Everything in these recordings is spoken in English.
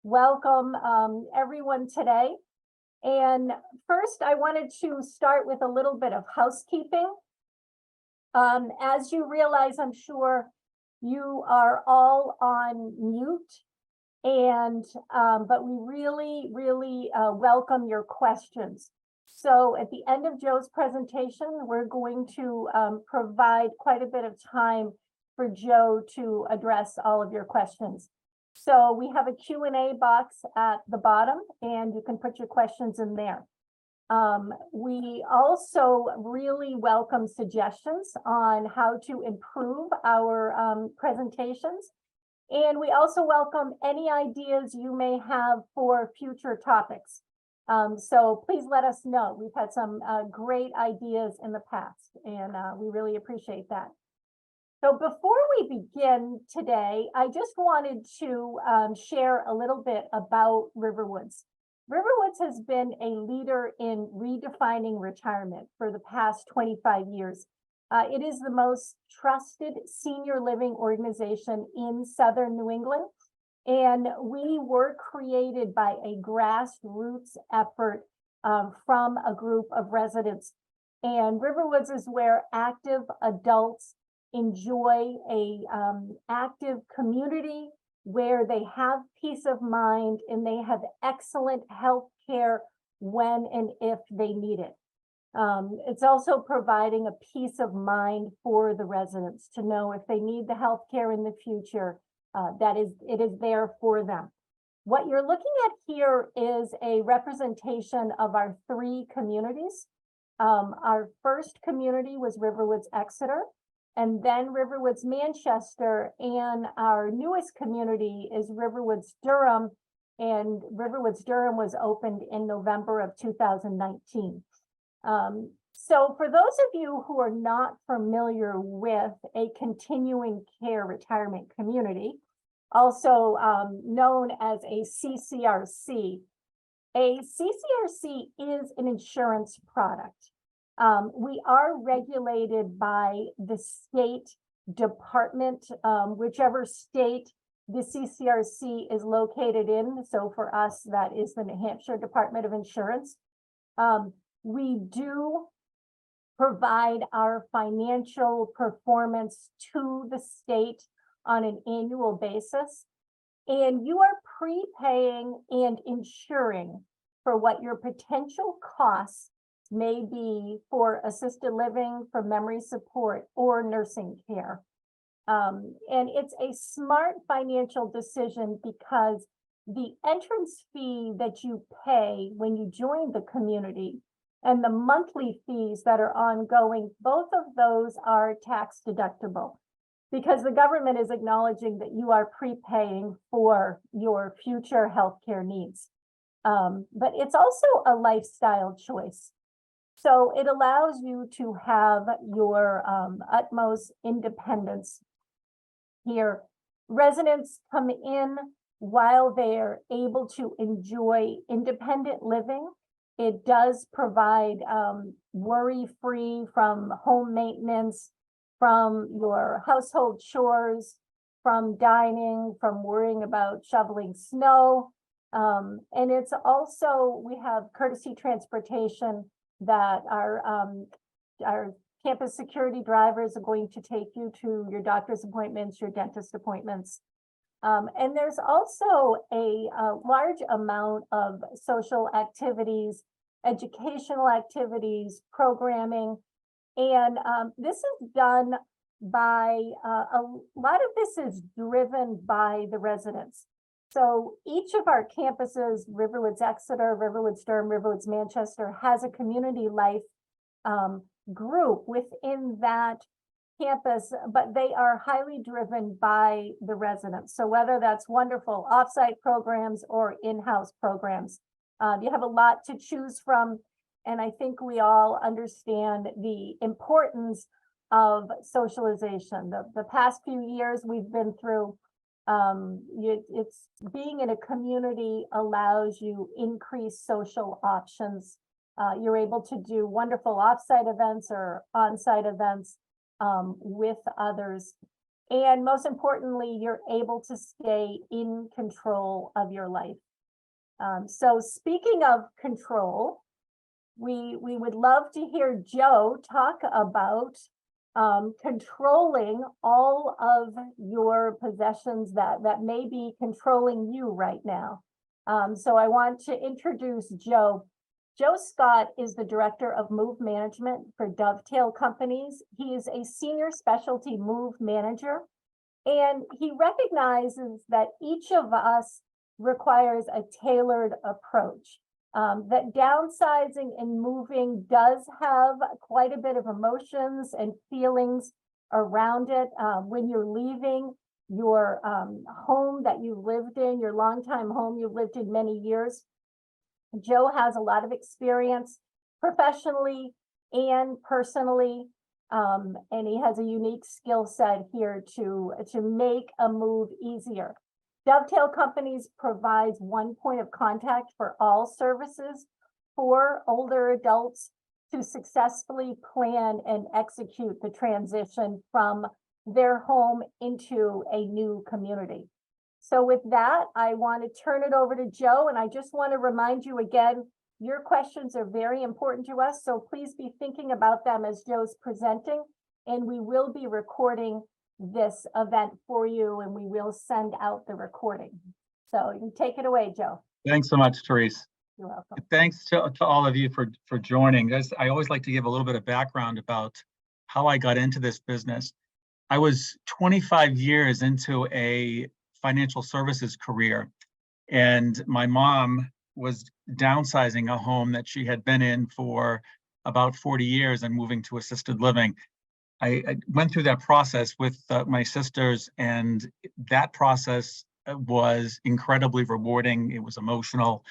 Welcome, everyone today. And first, I wanted to start with a little bit of housekeeping. As you realize, I'm sure you are all on mute, and but we really welcome your questions. So at the end of Joe's presentation, we're going to provide quite a bit of time for Joe to address all of your questions. So we have a Q&A box at the bottom, and you can put your questions in there. We also really welcome suggestions on how to improve our presentations. And we also welcome any ideas you may have for future topics. So please let us know. We've had some great ideas in the past, and we really appreciate that. So before we begin today, I just wanted to share a little bit about Riverwoods. Riverwoods has been a leader in redefining retirement for the past 25 years. It is the most trusted senior living organization in Southern New England. And we were created by a grassroots effort from a group of residents. And Riverwoods is where active adults enjoy a active community where they have peace of mind and they have excellent health care when and if they need it. It's also providing a peace of mind for the residents to know if they need the health care in the future, it is there for them. What you're looking at here is a representation of our three communities. Our first community was Riverwoods Exeter, and then Riverwoods Manchester, and our newest community is Riverwoods Durham, and Riverwoods Durham was opened in November of 2019. So for those of you who are not familiar with a continuing care retirement community, also known as a CCRC is an insurance product. We are regulated by the state department, whichever state the CCRC is located in. So for us, that is the New Hampshire Department of Insurance. We do provide our financial performance to the state on an annual basis, and you are prepaying and insuring for what your potential costs may be for assisted living, for memory support, or nursing care. And it's a smart financial decision because the entrance fee that you pay when you join the community and the monthly fees that are ongoing, both of those are tax deductible because the government is acknowledging that you are prepaying for your future healthcare needs. But it's also a lifestyle choice. So it allows you to have your utmost independence here. Residents come in while they're able to enjoy independent living. It does provide worry-free from home maintenance, from your household chores, from dining, from worrying about shoveling snow. And it's also, we have courtesy transportation that our campus security drivers are going to take you to your doctor's appointments, your dentist appointments. And there's also a large amount of social activities, educational activities, programming. And this is done by, a lot of this is driven by the residents. So each of our campuses, Riverwoods Exeter, Riverwoods Durham, Riverwoods Manchester, has a community life group within that campus, but they are highly driven by the residents. So whether that's wonderful offsite programs or in-house programs, you have a lot to choose from. And I think we all understand the importance of socialization. The past few years we've been through, it's being in a community allows you increased social options. You're able to do wonderful offsite events or on-site events with others. And most importantly, you're able to stay in control of your life. So speaking of control, we would love to hear Joe talk about controlling all of your possessions that may be controlling you right now. So I want to introduce Joe. Joe Scott is the Director of Move Management for Dovetail Companies. He is a senior specialty move manager, and he recognizes that each of us requires a tailored approach. That downsizing and moving does have quite a bit of emotions and feelings around it. When you're leaving your home that you lived in, your longtime home you've lived in many years, Joe has a lot of experience professionally and personally, and he has a unique skill set here to make a move easier. Dovetail Companies provides one point of contact for all services for older adults to successfully plan and execute the transition from their home into a new community. So with that, I want to turn it over to Joe, and I just want to remind you again, your questions are very important to us, so please be thinking about them as Joe's presenting, and we will be recording this event for you, and we will send out the recording. So you can take it away, Joe. Thanks so much, Therese. You're welcome. Thanks to all of you for joining. I always like to give a little bit of background about how I got into this business. I was 25 years into a financial services career, and my mom was downsizing a home that she had been in for about 40 years and moving to assisted living. I went through that process with my sisters, and that process was incredibly rewarding. It was emotional.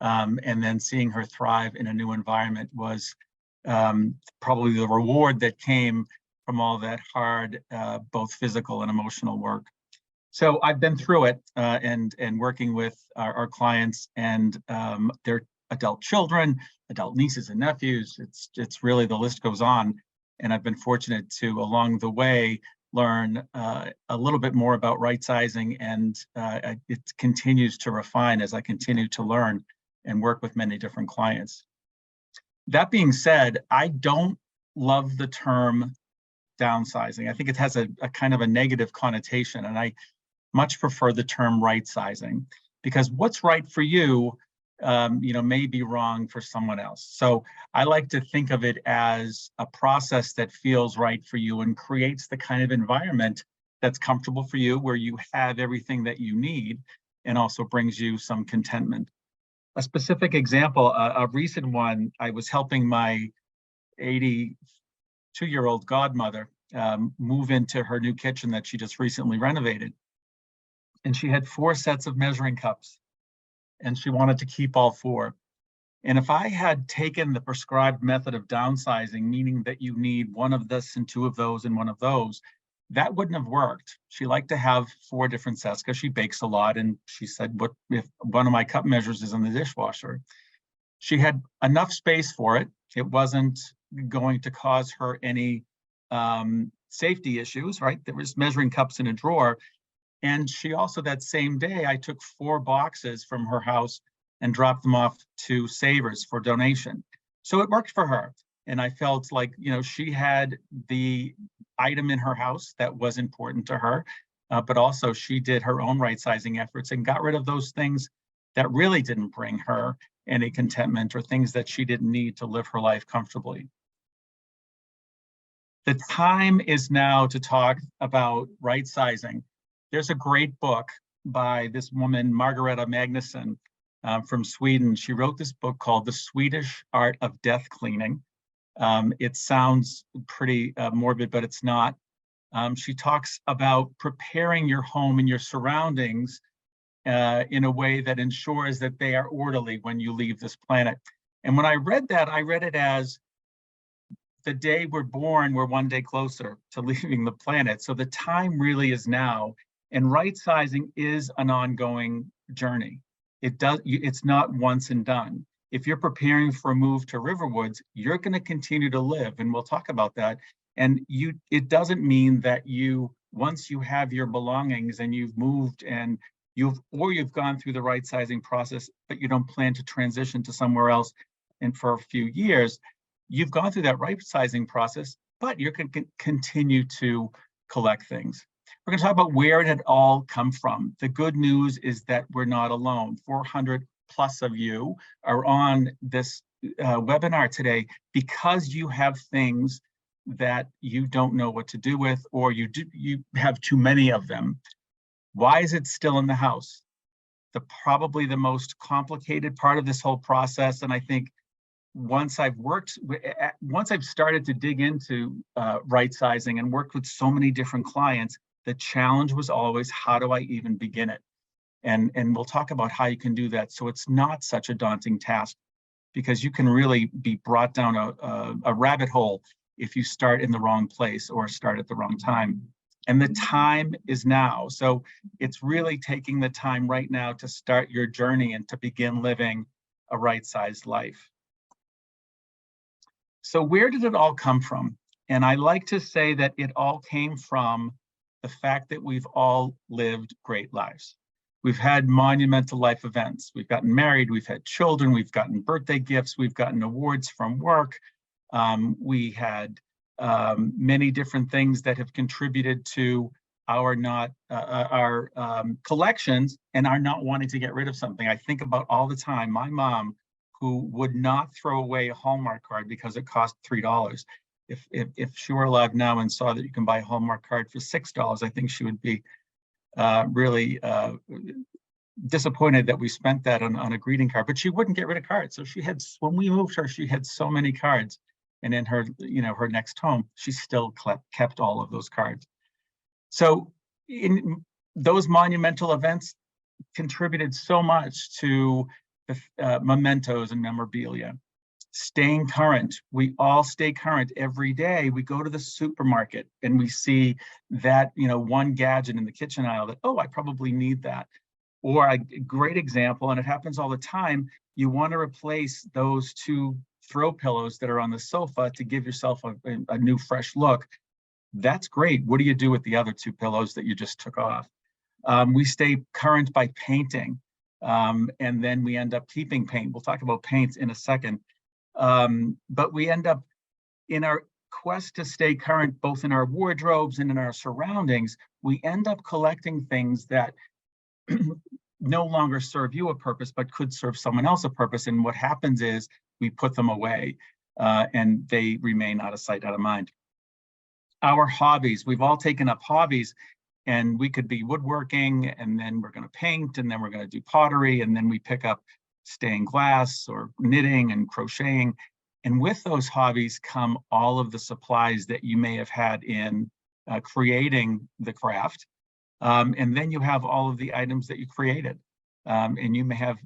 And then seeing her thrive in a new environment was probably the reward that came from all that hard, both physical and emotional work. So I've been through it and working with our clients and their adult children, adult nieces and nephews. It's really, the list goes on. And I've been fortunate to, along the way, learn a little bit more about right-sizing, and it continues to refine as I continue to learn and work with many different clients. That being said, I don't love the term downsizing. I think it has a kind of a negative connotation, and I much prefer the term right-sizing, because what's right for you, may be wrong for someone else. So I like to think of it as a process that feels right for you and creates the kind of environment that's comfortable for you, where you have everything that you need and also brings you some contentment. A specific example, a recent one, I was helping my 82-year-old godmother move into her new kitchen that she just recently renovated. And she had 4 sets of measuring cups, and she wanted to keep all 4. And if I had taken the prescribed method of downsizing, meaning that you need 1 of this and 2 of those and 1 of those, that wouldn't have worked. She liked to have 4 different sets because she bakes a lot. And she said, what if one of my cup measures is in the dishwasher? She had enough space for it. It wasn't going to cause her any safety issues, right? There was measuring cups in a drawer. And she also, that same day, I took 4 boxes from her house and dropped them off to Savers for donation. So it worked for her. And I felt like, she had the item in her house that was important to her, but also she did her own right-sizing efforts and got rid of those things that really didn't bring her any contentment, or things that she didn't need to live her life comfortably. The time is now to talk about right-sizing. There's a great book by this woman, Margareta Magnusson, from Sweden. She wrote this book called The Swedish Art of Death Cleaning. It sounds pretty morbid, but it's not. She talks about preparing your home and your surroundings in a way that ensures that they are orderly when you leave this planet. And when I read that, I read it as, the day we're born, we're one day closer to leaving the planet. So the time really is now. And right-sizing is an ongoing journey. It's not once and done. If you're preparing for a move to Riverwoods, you're going to continue to live, and we'll talk about that. And it doesn't mean that you once you have your belongings and you've moved and you've gone through the right sizing process, but you don't plan to transition to somewhere else and for a few years, you've gone through that right sizing process, but you can continue to collect things. We're going to talk about where it had all come from. The good news is that we're not alone. 400 plus of you are on this webinar today because you have things that you don't know what to do with, or you have too many of them. Why is it still in the house? Probably the most complicated part of this whole process, and I think once I've started to dig into right sizing and worked with so many different clients, the challenge was always, how do I even begin it? And we'll talk about how you can do that so it's not such a daunting task, because you can really be brought down a rabbit hole if you start in the wrong place or start at the wrong time. And the time is now. So it's really taking the time right now to start your journey and to begin living a right-sized life. So where did it all come from? And I like to say that it all came from the fact that we've all lived great lives. We've had monumental life events. We've gotten married, we've had children, we've gotten birthday gifts, we've gotten awards from work. We had many different things that have contributed to our collections and our not wanting to get rid of something. I think about all the time my mom, who would not throw away a Hallmark card because it cost $3. If she were alive now and saw that you can buy a Hallmark card for $6, I think she would be really disappointed that we spent that on a greeting card. But she wouldn't get rid of cards. So she had, when we moved her, she had so many cards. And in her, her next home, she still kept all of those cards. So in those monumental events contributed so much to the mementos and memorabilia. Staying current. We all stay current every day. We go to the supermarket and we see that, one gadget in the kitchen aisle that, oh, I probably need that. Or a great example, and it happens all the time, you want to replace those 2 throw pillows that are on the sofa to give yourself a new fresh look. That's great. What do you do with the other 2 pillows that you just took off? We stay current by painting, and then we end up keeping paint. We'll talk about paints in a second. But we end up, in our quest to stay current, both in our wardrobes and in our surroundings, we end up collecting things that no longer serve you a purpose, but could serve someone else a purpose. And what happens is we put them away and they remain out of sight, out of mind. Our hobbies, we've all taken up hobbies, and we could be woodworking, and then we're going to paint, and then we're going to do pottery, and then we pick up stained glass or knitting and crocheting. And with those hobbies come all of the supplies that you may have had in creating the craft. And then you have all of the items that you created. And you may have,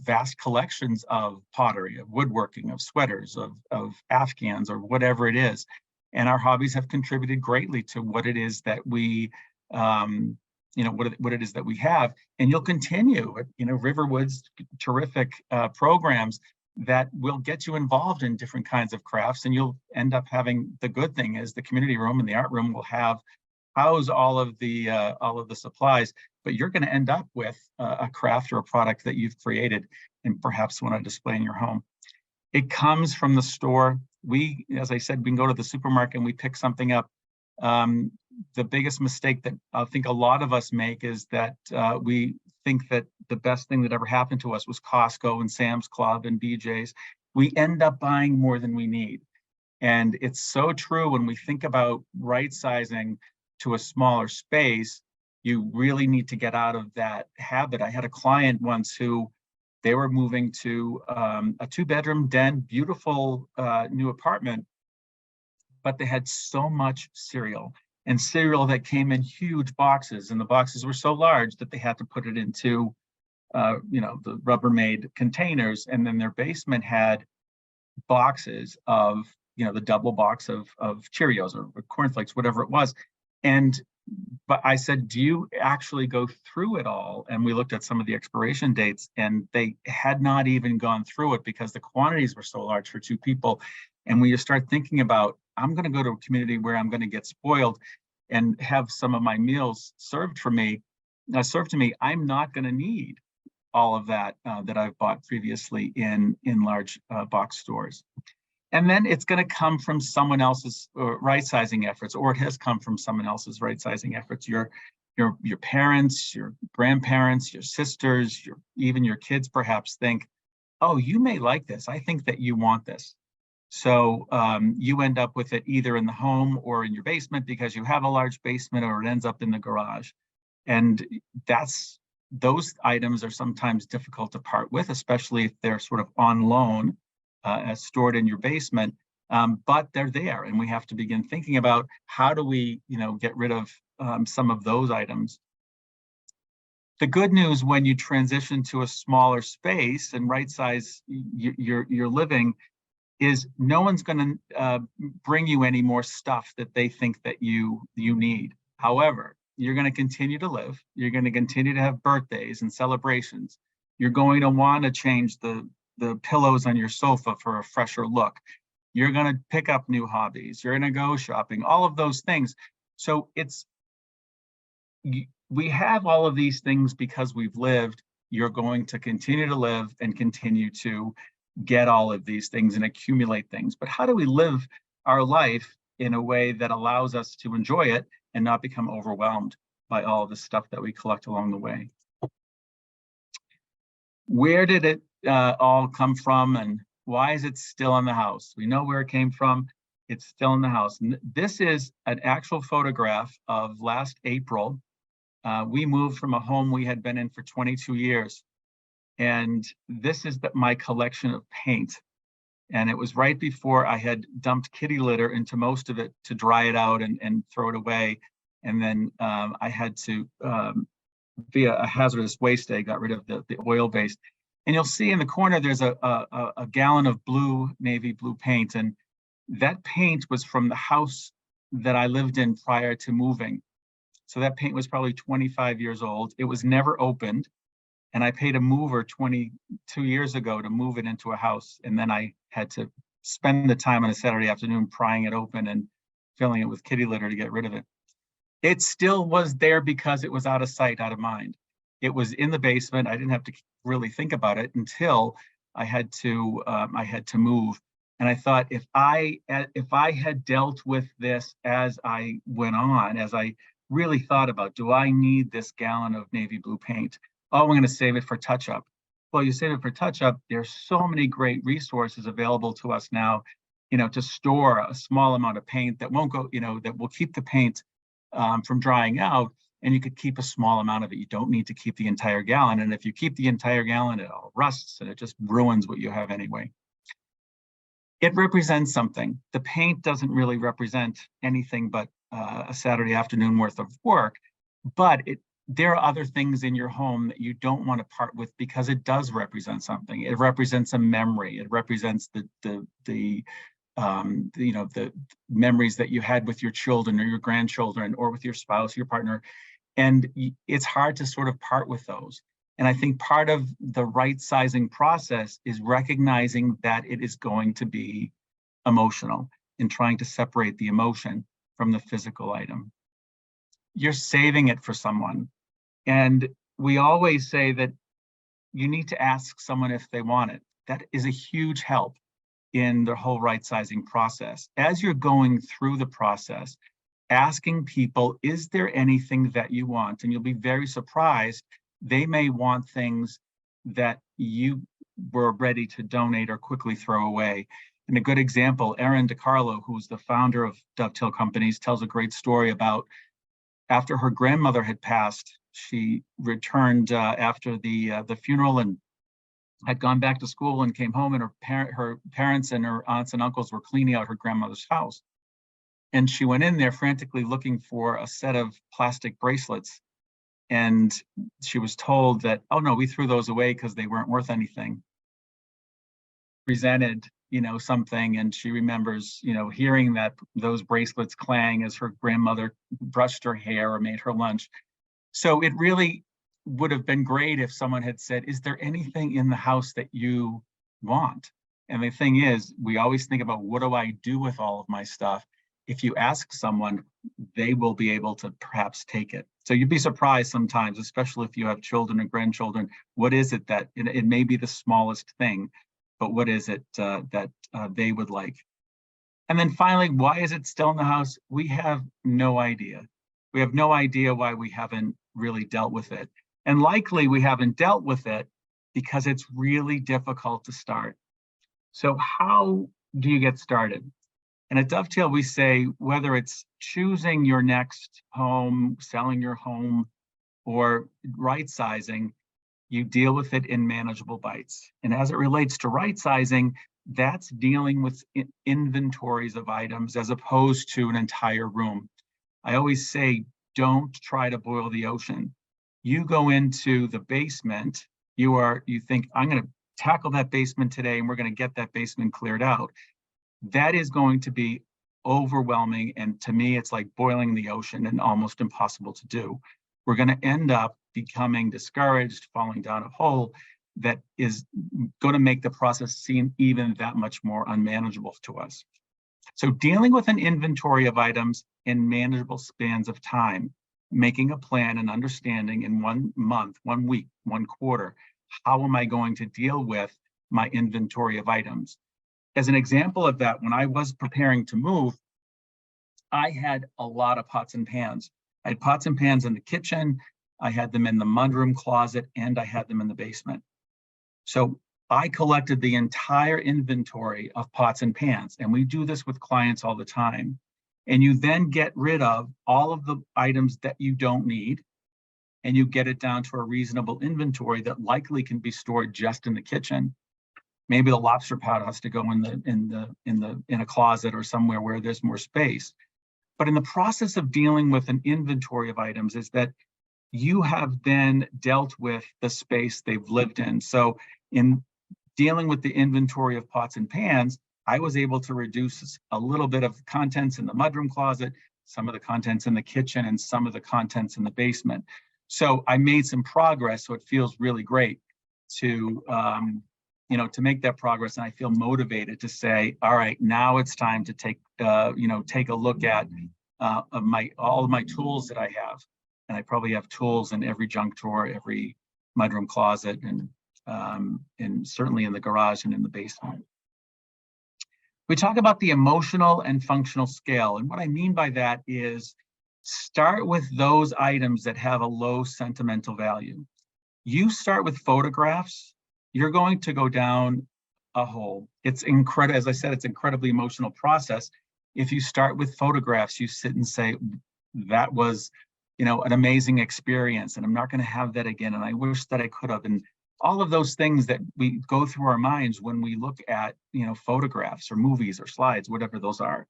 vast collections of pottery, of woodworking, of sweaters, of Afghans, or whatever it is. And our hobbies have contributed greatly to what it is that we, what it is that we have. And you'll continue, Riverwood's terrific programs that will get you involved in different kinds of crafts. And you'll end up having, the good thing is the community room and the art room will house all of the supplies, but you're going to end up with a craft or a product that you've created and perhaps want to display in your home. It comes from the store. We, as I said, we can go to the supermarket and we pick something up. The biggest mistake that I think a lot of us make is that we think that the best thing that ever happened to us was Costco and Sam's Club and BJ's. We end up buying more than we need. And it's so true when we think about right sizing to a smaller space, you really need to get out of that habit. I had a client once who they were moving to a 2-bedroom den, beautiful new apartment, but they had so much cereal that came in huge boxes, and the boxes were so large that they had to put it into the Rubbermaid containers. And then their basement had boxes of the double box of Cheerios or cornflakes, whatever it was. But I said, do you actually go through it all? And we looked at some of the expiration dates, and they had not even gone through it because the quantities were so large for 2 people. And when you start thinking about, I'm going to go to a community where I'm going to get spoiled, and have some of my meals served to me, I'm not going to need all of that that I've bought previously in large box stores. And then it's going to come from someone else's right-sizing efforts, or it has come from someone else's right-sizing efforts. Your parents, your grandparents, your sisters, even your kids perhaps think, oh, you may like this. I think that you want this. So you end up with it either in the home or in your basement because you have a large basement, or it ends up in the garage. And those items are sometimes difficult to part with, especially if they're sort of on loan, stored in your basement. But they're there, and we have to begin thinking about how do we, get rid of some of those items. The good news when you transition to a smaller space and right-size your living is no one's going to bring you any more stuff that they think that you need. However, you're going to continue to live. You're going to continue to have birthdays and celebrations. You're going to want to change the pillows on your sofa for a fresher look. You're going to pick up new hobbies. You're going to go shopping, all of those things. So we have all of these things because we've lived. You're going to continue to live and continue to get all of these things and accumulate things. But how do we live our life in a way that allows us to enjoy it and not become overwhelmed by all of the stuff that we collect along the way? Where did it all come from, and why is it still in the house? We know where it came from. It's still in the house. This is an actual photograph of last April. We moved from a home we had been in for 22 years. And this is my collection of paint. And it was right before I had dumped kitty litter into most of it to dry it out and throw it away. And then I had to, via a hazardous waste day, got rid of the oil-based. And you'll see in the corner, there's a gallon of navy blue paint. And that paint was from the house that I lived in prior to moving. So that paint was probably 25 years old. It was never opened. And I paid a mover 22 years ago to move it into a house. And then I had to spend the time on a Saturday afternoon prying it open and filling it with kitty litter to get rid of it. It still was there because it was out of sight, out of mind. It was in the basement. I didn't have to really think about it until I had to move. And I thought, if I had dealt with this as I went on, as I really thought about, do I need this gallon of navy blue paint? Oh, we're going to save it for touch-up. Well, you save it for touch-up. There's so many great resources available to us now, to store a small amount of paint that won't go, that will keep the paint from drying out, and you could keep a small amount of it. You don't need to keep the entire gallon. And if you keep the entire gallon, it all rusts and it just ruins what you have anyway. It represents something. The paint doesn't really represent anything but a Saturday afternoon worth of work, but there are other things in your home that you don't want to part with because it does represent something. It represents a memory. It represents the memories that you had with your children or your grandchildren or with your spouse, your partner. And it's hard to sort of part with those. And I think part of the right sizing process is recognizing that it is going to be emotional and trying to separate the emotion from the physical item. You're saving it for someone. And we always say that you need to ask someone if they want it. That is a huge help in the whole right sizing process. As you're going through the process, asking people, is there anything that you want? And you'll be very surprised. They may want things that you were ready to donate or quickly throw away. And a good example, Erin DiCarlo, who's the founder of Dovetail Companies, tells a great story about after her grandmother had passed. She returned after the funeral and had gone back to school and came home, and her parents and her aunts and uncles were cleaning out her grandmother's house. And she went in there frantically looking for a set of plastic bracelets. And she was told that, oh no, we threw those away because they weren't worth anything. Presented, something, and she remembers, hearing those bracelets clang as her grandmother brushed her hair or made her lunch. So it really would have been great if someone had said, is there anything in the house that you want? And the thing is, we always think about, what do I do with all of my stuff? if you ask someone, they will be able to perhaps take it. So you'd be surprised sometimes, especially if you have children and grandchildren, what is it that, it may be the smallest thing, but what is it that they would like? And then finally, why is it still in the house? We have no idea. We have no idea why we haven't really dealt with it. And likely we haven't dealt with it because it's really difficult to start. So how do you get started? And at Dovetail, we say, whether it's choosing your next home, selling your home, or right-sizing, you deal with it in manageable bites. And as it relates to right-sizing, that's dealing with inventories of items as opposed to an entire room. I always say, don't try to boil the ocean. You go into the basement, you think, I'm going to tackle that basement today and we're going to get that basement cleared out. That is going to be overwhelming. And to me, it's like boiling the ocean and almost impossible to do. We're going to end up becoming discouraged, falling down a hole that is going to make the process seem even that much more unmanageable to us. So dealing with an inventory of items in manageable spans of time, making a plan and understanding in 1 month, 1 week, 1 quarter, how am I going to deal with my inventory of items? As an example of that, when I was preparing to move, I had a lot of pots and pans. I had pots and pans in the kitchen, I had them in the mudroom closet, and I had them in the basement. So I collected the entire inventory of pots and pans, and we do this with clients all the time. And you then get rid of all of the items that you don't need, and you get it down to a reasonable inventory that likely can be stored just in the kitchen. Maybe the lobster pot has to go in a closet or somewhere where there's more space. But in the process of dealing with an inventory of items is that you have then dealt with the space they've lived in. So in dealing with the inventory of pots and pans, I was able to reduce a little bit of contents in the mudroom closet, some of the contents in the kitchen, and some of the contents in the basement. So I made some progress. So it feels really great to to make that progress, and I feel motivated to say, all right, now it's time to take a look at all of my tools that I have, and I probably have tools in every junk drawer, every mudroom closet, and certainly in the garage and in the basement. We talk about the emotional and functional scale, and what I mean by that is start with those items that have a low sentimental value. You start with photographs, you're going to go down a hole. It's incredible, as I said, it's an incredibly emotional process. If you start with photographs, you sit and say, that was, an amazing experience, and I'm not going to have that again, and I wish that I could have. And all of those things that we go through our minds when we look at, photographs or movies or slides, whatever those are.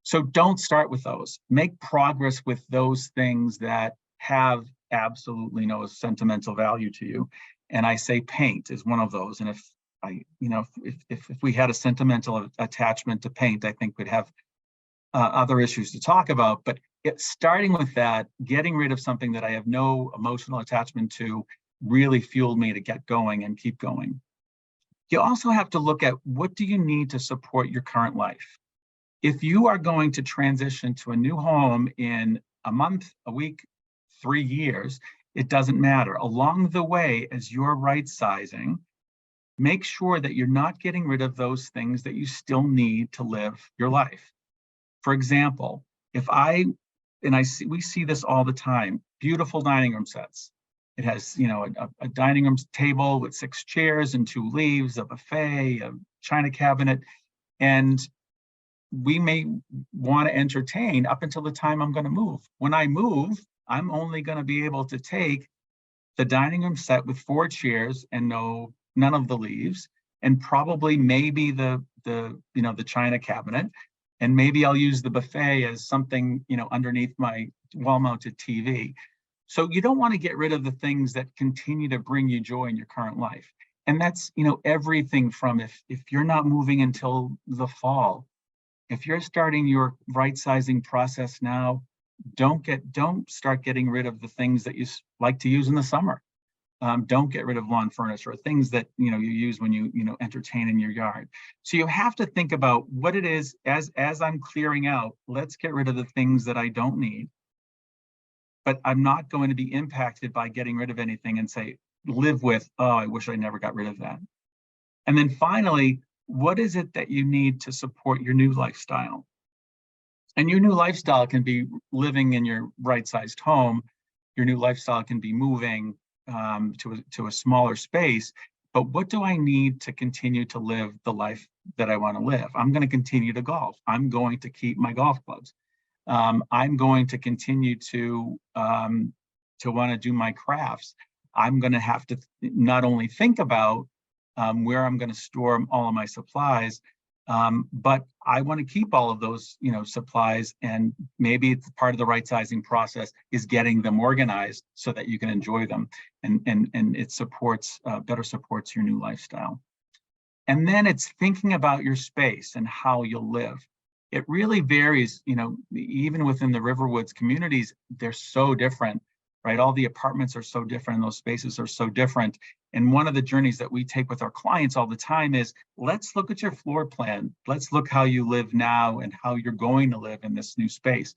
So don't start with those. Make progress with those things that have absolutely no sentimental value to you. And I say paint is one of those. And if we had a sentimental attachment to paint, I think we'd have other issues to talk about. But starting with that, getting rid of something that I have no emotional attachment to really fueled me to get going and keep going. You also have to look at, what do you need to support your current life? If you are going to transition to a new home in a month, a week, 3 years, it doesn't matter. Along the way, as you're right-sizing, make sure that you're not getting rid of those things that you still need to live your life. For example, we see this all the time, beautiful dining room sets. It has, a dining room table with 6 chairs and 2 leaves, a buffet, a china cabinet, and we may want to entertain up until the time I'm going to move. When I move, I'm only going to be able to take the dining room set with 4 chairs and none of the leaves, and probably maybe the china cabinet, and maybe I'll use the buffet as something, underneath my wall-mounted TV. So you don't want to get rid of the things that continue to bring you joy in your current life. And that's, everything from if you're not moving until the fall, if you're starting your right-sizing process now, don't start getting rid of the things that you like to use in the summer. Don't get rid of lawn furniture or things that you use when you entertain in your yard. So you have to think about what it is as I'm clearing out. Let's get rid of the things that I don't need, but I'm not going to be impacted by getting rid of anything and say live with, oh, I wish I never got rid of that. And then finally, what is it that you need to support your new lifestyle? And your new lifestyle can be living in your right-sized home. Your new lifestyle can be moving to a smaller space. But what do I need to continue to live the life that I want to live? I'm going to continue to golf. I'm going to keep my golf clubs. I'm going to continue to want to do my crafts. I'm going to have to not only think about where I'm going to store all of my supplies, but I want to keep all of those, supplies, and maybe it's part of the right sizing process is getting them organized so that you can enjoy them, and it supports better supports your new lifestyle. And then it's thinking about your space and how you'll live. It really varies, even within the Riverwoods communities, they're so different, right? All the apartments are so different, and those spaces are so different. And one of the journeys that we take with our clients all the time is, let's look at your floor plan. Let's look how you live now and how you're going to live in this new space.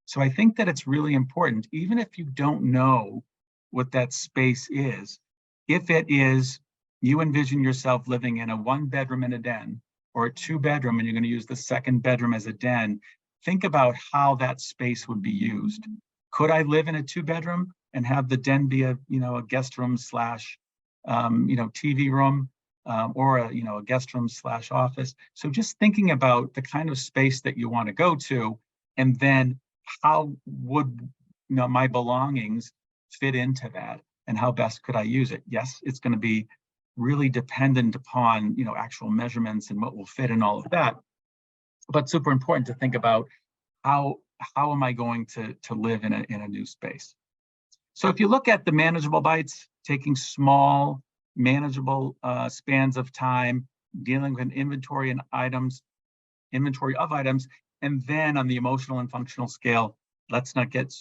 So I think that it's really important, even if you don't know what that space is, if it is, you envision yourself living in a 1-bedroom and a den, or a 2-bedroom, and you're going to use the 2nd bedroom as a den, think about how that space would be used. Could I live in a 2-bedroom and have the den be a guest room slash TV room, or a guest room slash office? So just thinking about the kind of space that you want to go to, and then how would my belongings fit into that, and how best could I use it? Yes, it's going to be really dependent upon actual measurements and what will fit and all of that, but super important to think about how am I going to live in a new space. So if you look at the manageable bites, taking small, manageable spans of time, dealing with inventory of items, and then on the emotional and functional scale, let's not get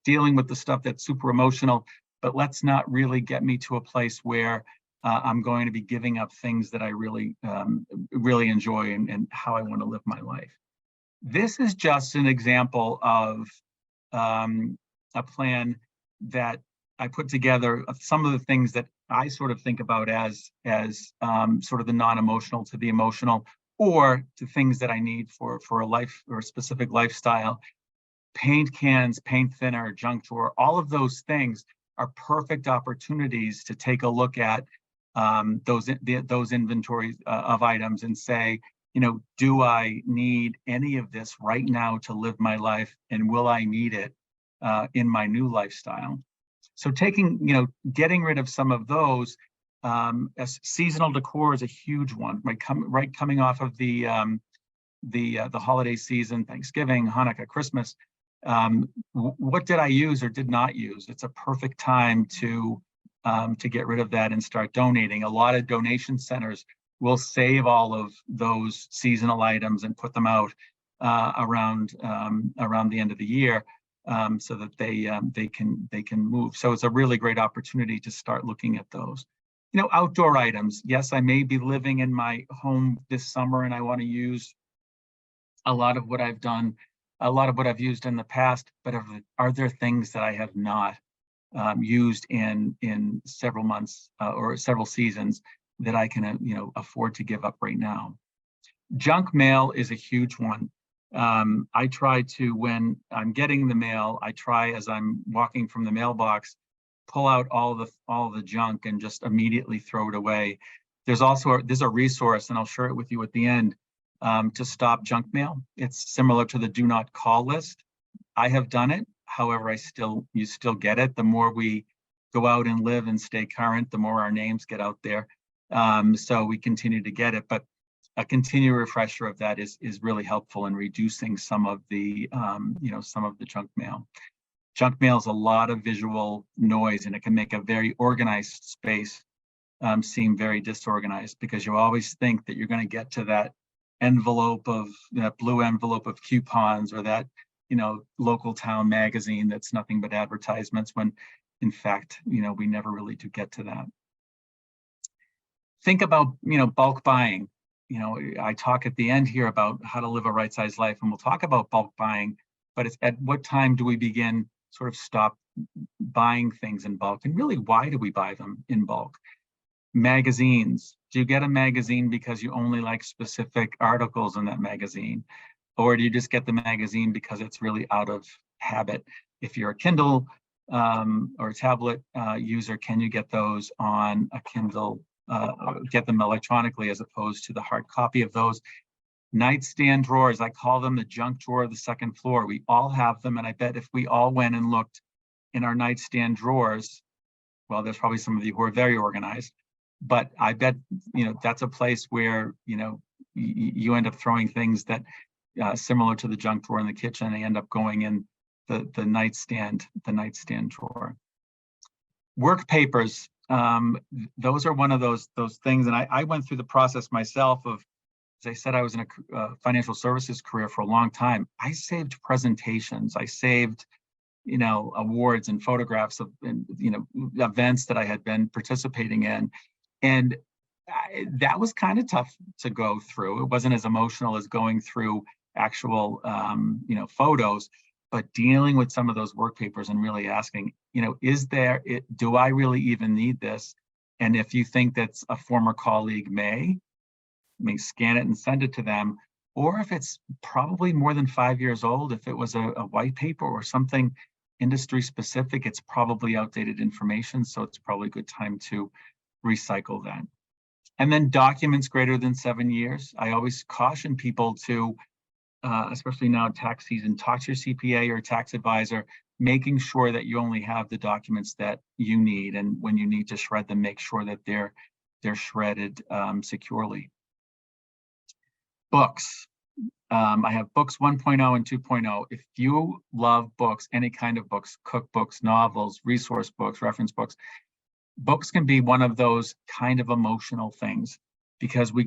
dealing with the stuff that's super emotional, but let's not really get me to a place where I'm going to be giving up things that I really enjoy and how I want to live my life. This is just an example of a plan that I put together of some of the things that I sort of think about as sort of the non-emotional to the emotional, or to things that I need for a life or a specific lifestyle. Paint cans, paint thinner, junk drawer, all of those things are perfect opportunities to take a look at those inventories of items and say, do I need any of this right now to live my life, and will I need it in my new lifestyle? So getting rid of some of those, as seasonal decor is a huge one, right? Coming off of the holiday season, Thanksgiving, Hanukkah, Christmas. What did I use or did not use? It's a perfect time to get rid of that and start donating. A lot of donation centers will save all of those seasonal items and put them out around the end of the year, so that they can move. So it's a really great opportunity to start looking at those. Outdoor items. Yes, I may be living in my home this summer and I want to use a lot of what I've used in the past, but are there things that I have not used in several months or several seasons that I can afford to give up right now? Junk mail is a huge one. I try to, when I'm getting the mail, as I'm walking from the mailbox, pull out all the junk and just immediately throw it away. There's a resource, and I'll share it with you at the end, to stop junk mail. It's similar to the do not call list. I have done it. However, you still get it. The more we go out and live and stay current, the more our names get out there. So we continue to get it, but a continual refresher of that is really helpful in reducing some of the junk mail. Junk mail is a lot of visual noise, and it can make a very organized space seem very disorganized, because you always think that you're going to get to that blue envelope of coupons, or that local town magazine that's nothing but advertisements, when in fact, we never really do get to that. Think about, bulk buying. I talk at the end here about how to live a right-sized life, and we'll talk about bulk buying, but it's at what time do we begin sort of stop buying things in bulk? And really, why do we buy them in bulk? Magazines. Do you get a magazine because you only like specific articles in that magazine? Or do you just get the magazine because it's really out of habit? If you're a Kindle or a tablet user, can you get those on a Kindle, get them electronically as opposed to the hard copy of those? Nightstand drawers, I call them the junk drawer of the second floor. We all have them, and I bet if we all went and looked in our nightstand drawers, well, there's probably some of you who are very organized, but I bet, that's a place where, you end up throwing things that similar to the junk drawer in the kitchen, they end up going in the nightstand drawer. Work papers, those are one of those things, and I went through the process myself of, as I said, I was in a financial services career for a long time. I saved presentations, I saved awards and photographs of events that I had been participating in, and that was kind of tough to go through. It wasn't as emotional as going through actual photos, but dealing with some of those work papers and really asking, do I really even need this? And if you think that's a former colleague may scan it and send it to them, or if it's probably more than 5 years old, if it was a white paper or something industry specific, it's probably outdated information, so it's probably a good time to recycle that. And then documents greater than 7 years. I always caution people to, especially now tax season, talk to your CPA or tax advisor, making sure that you only have the documents that you need, and when you need to shred them, make sure that they're shredded securely. Books. I have books 1.0 and 2.0. If you love books, any kind of books, cookbooks, novels, resource books, reference books, books can be one of those kind of emotional things, because we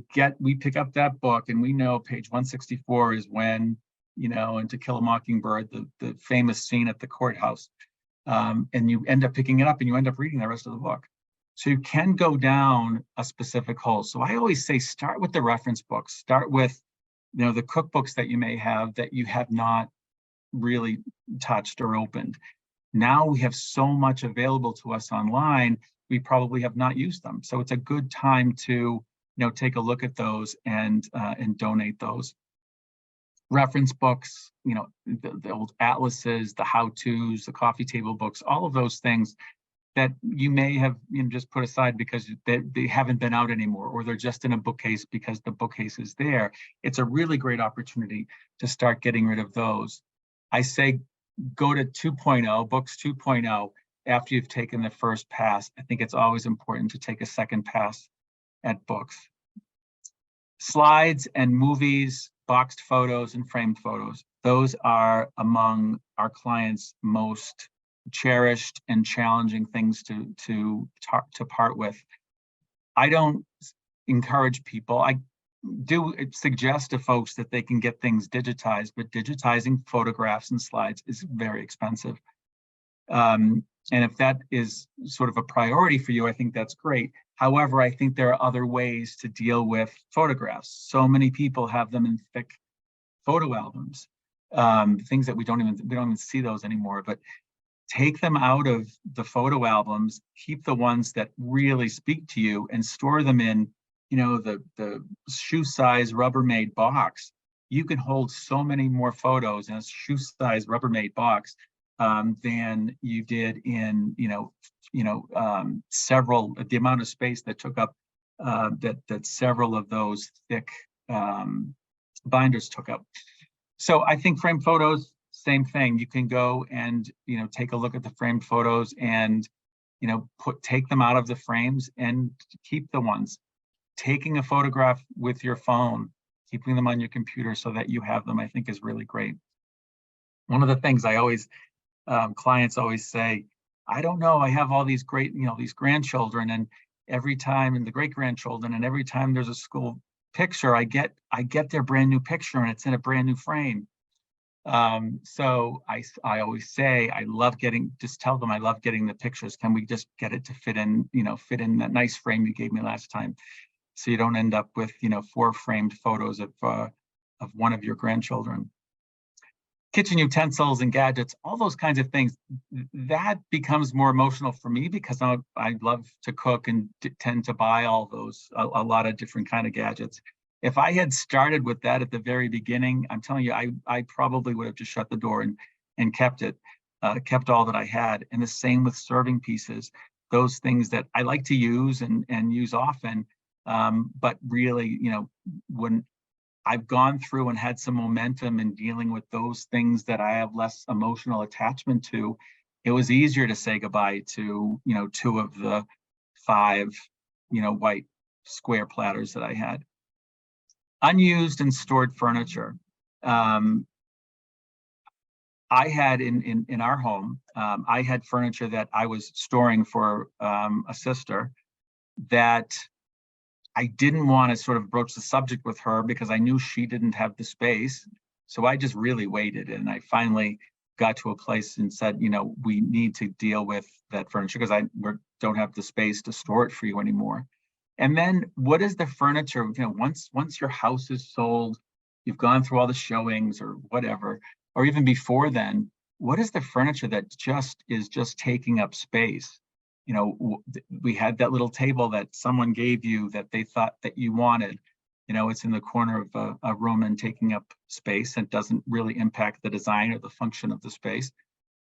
pick up that book and we know page 164 is when, in To Kill a Mockingbird, the famous scene at the courthouse, and you end up picking it up and you end up reading the rest of the book. So you can go down a specific hole. So I always say, start with the reference books, start with, the cookbooks that you may have that you have not really touched or opened. Now we have so much available to us online, we probably have not used them. So it's a good time to, take a look at those and donate those. Reference books, the old atlases, the how-tos, the coffee table books, all of those things that you may have just put aside because they haven't been out anymore, or they're just in a bookcase because the bookcase is there. It's a really great opportunity to start getting rid of those. I say go to 2.0, books 2.0, after you've taken the first pass. I think it's always important to take a second pass at books. Slides and movies, boxed photos and framed photos. Those are among our clients' most cherished and challenging things to part with. I don't encourage people. I do suggest to folks that they can get things digitized, but digitizing photographs and slides is very expensive. And if that is sort of a priority for you, I think that's great. However, I think there are other ways to deal with photographs. So many people have them in thick photo albums, things that we don't even see those anymore, but take them out of the photo albums, keep the ones that really speak to you, and store them in, the shoe size Rubbermaid box. You can hold so many more photos in a shoe size Rubbermaid box than you did in, the amount of space that took up that several of those thick binders took up. So I think framed photos, same thing. You can go and, take a look at the framed photos and, take them out of the frames and keep the ones. Taking a photograph with your phone, keeping them on your computer so that you have them, I think is really great. One of the things I always, clients always say, I don't know, I have all these great, these grandchildren, and every time, and the great grandchildren, and every time there's a school picture, I get their brand new picture and it's in a brand new frame. So I always say, I love getting, just tell them I love getting the pictures. Can we just get it to fit in, fit in that nice frame you gave me last time? So you don't end up with, 4 framed photos of one of your grandchildren. Kitchen utensils and gadgets, all those kinds of things, that becomes more emotional for me because I love to cook and tend to buy all those, a lot of different kind of gadgets. If I had started with that at the very beginning, I'm telling you, I probably would have just shut the door and kept it, kept all that I had. And the same with serving pieces, those things that I like to use and use often, but really, when I've gone through and had some momentum in dealing with those things that I have less emotional attachment to, it was easier to say goodbye to, 2 of the 5, white square platters that I had. Unused and stored furniture. I had in our home, I had furniture that I was storing for a sister that I didn't want to sort of broach the subject with her because I knew she didn't have the space. So I just really waited, and I finally got to a place and said, we need to deal with that furniture because we don't have the space to store it for you anymore. And then what is the furniture? Once your house is sold, you've gone through all the showings or whatever, or even before then, what is the furniture that is just taking up space? We had that little table that someone gave you that they thought that you wanted. It's in the corner of a room and taking up space and doesn't really impact the design or the function of the space.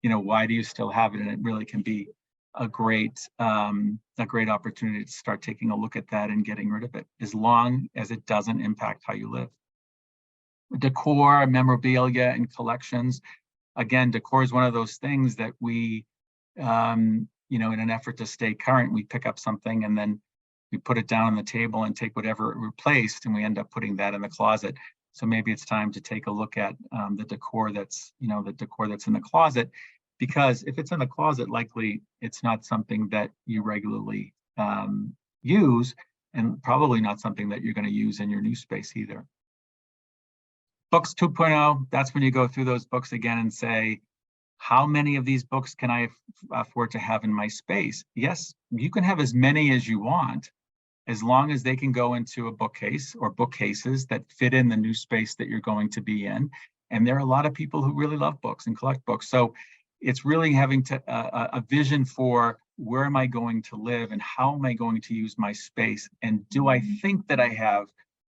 Why do you still have it? And it really can be a great opportunity to start taking a look at that and getting rid of it, as long as it doesn't impact how you live. Decor, memorabilia, and collections. Again, decor is one of those things that we, in an effort to stay current, we pick up something and then we put it down on the table and take whatever it replaced, and we end up putting that in the closet. So maybe it's time to take a look at the decor that's in the closet, because if it's in the closet, likely it's not something that you regularly use, and probably not something that you're going to use in your new space either. Books 2.0, that's when you go through those books again and say, how many of these books can I afford to have in my space? Yes, you can have as many as you want, as long as they can go into a bookcase or bookcases that fit in the new space that you're going to be in. And there are a lot of people who really love books and collect books. So it's really having a vision for, where am I going to live and how am I going to use my space? And do I think that I have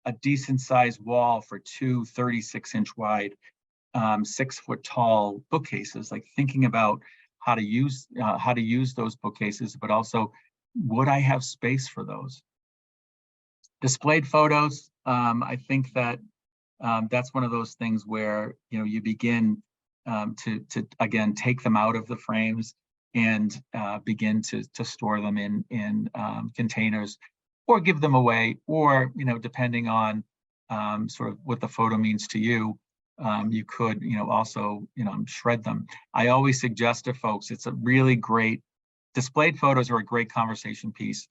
a decent sized wall for 2 36-inch wide, 6-foot tall bookcases? Like, thinking about how to use those bookcases, but also, would I have space for those? Displayed photos. I think that that's one of those things where you begin to again take them out of the frames and begin to store them in containers, or give them away, or depending on sort of what the photo means to you. You could, also, shred them. I always suggest to folks, it's a really great, displayed photos are a great conversation piece,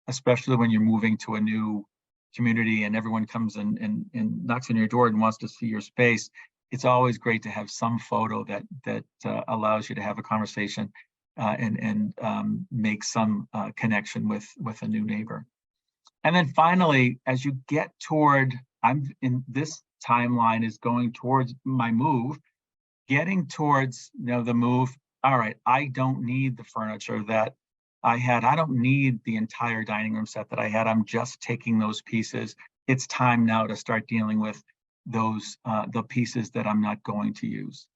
especially when you're moving to a new community and everyone comes and knocks on your door and wants to see your space. It's always great to have some photo that allows you to have a conversation and make some connection with a new neighbor. And then finally, as you get toward, I'm in this timeline is going towards my move, getting towards the move. All right, I don't need the furniture that I had. I don't need the entire dining room set that I had. I'm just taking those pieces. It's time now to start dealing with those the pieces that I'm not going to use.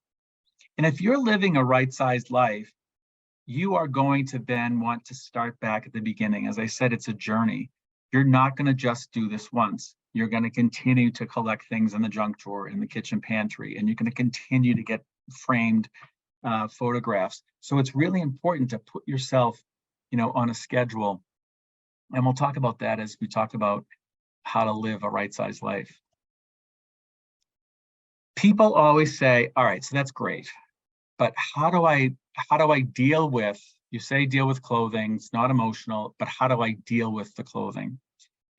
And if you're living a right-sized life, you are going to then want to start back at the beginning. As I said, it's a journey. You're not going to just do this once. You're going to continue to collect things in the junk drawer, in the kitchen pantry, and you're going to continue to get framed photographs. So it's really important to put yourself, on a schedule. And we'll talk about that as we talk about how to live a right-sized life. People always say, all right, so that's great, but how do I deal with, you say deal with clothing, it's not emotional, but how do I deal with the clothing?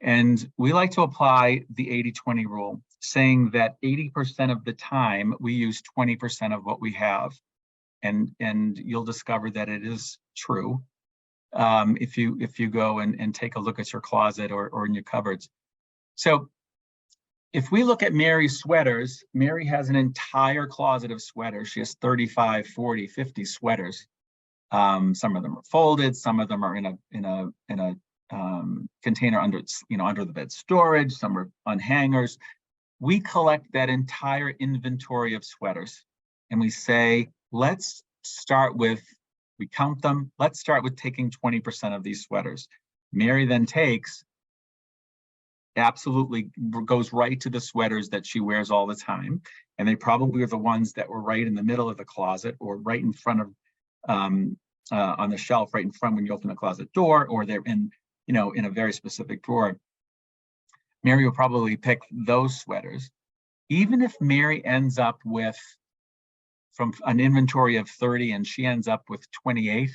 And we like to apply the 80-20 rule, saying that 80% of the time we use 20% of what we have. And you'll discover that it is true if you go and take a look at your closet or in your cupboards. So if we look at Mary's sweaters, Mary has an entire closet of sweaters. She has 35, 40, 50 sweaters. Some of them are folded, some of them are in a container under the bed storage, some are on hangers. We collect that entire inventory of sweaters and we say, let's start with, we count them, let's start with taking 20% of these sweaters. Mary then absolutely goes right to the sweaters that she wears all the time. And they probably are the ones that were right in the middle of the closet or right in front of, on the shelf, right in front when you open the closet door, or they're in a very specific drawer. Mary will probably pick those sweaters. Even if Mary ends up with, from an inventory of 30 and she ends up with 28,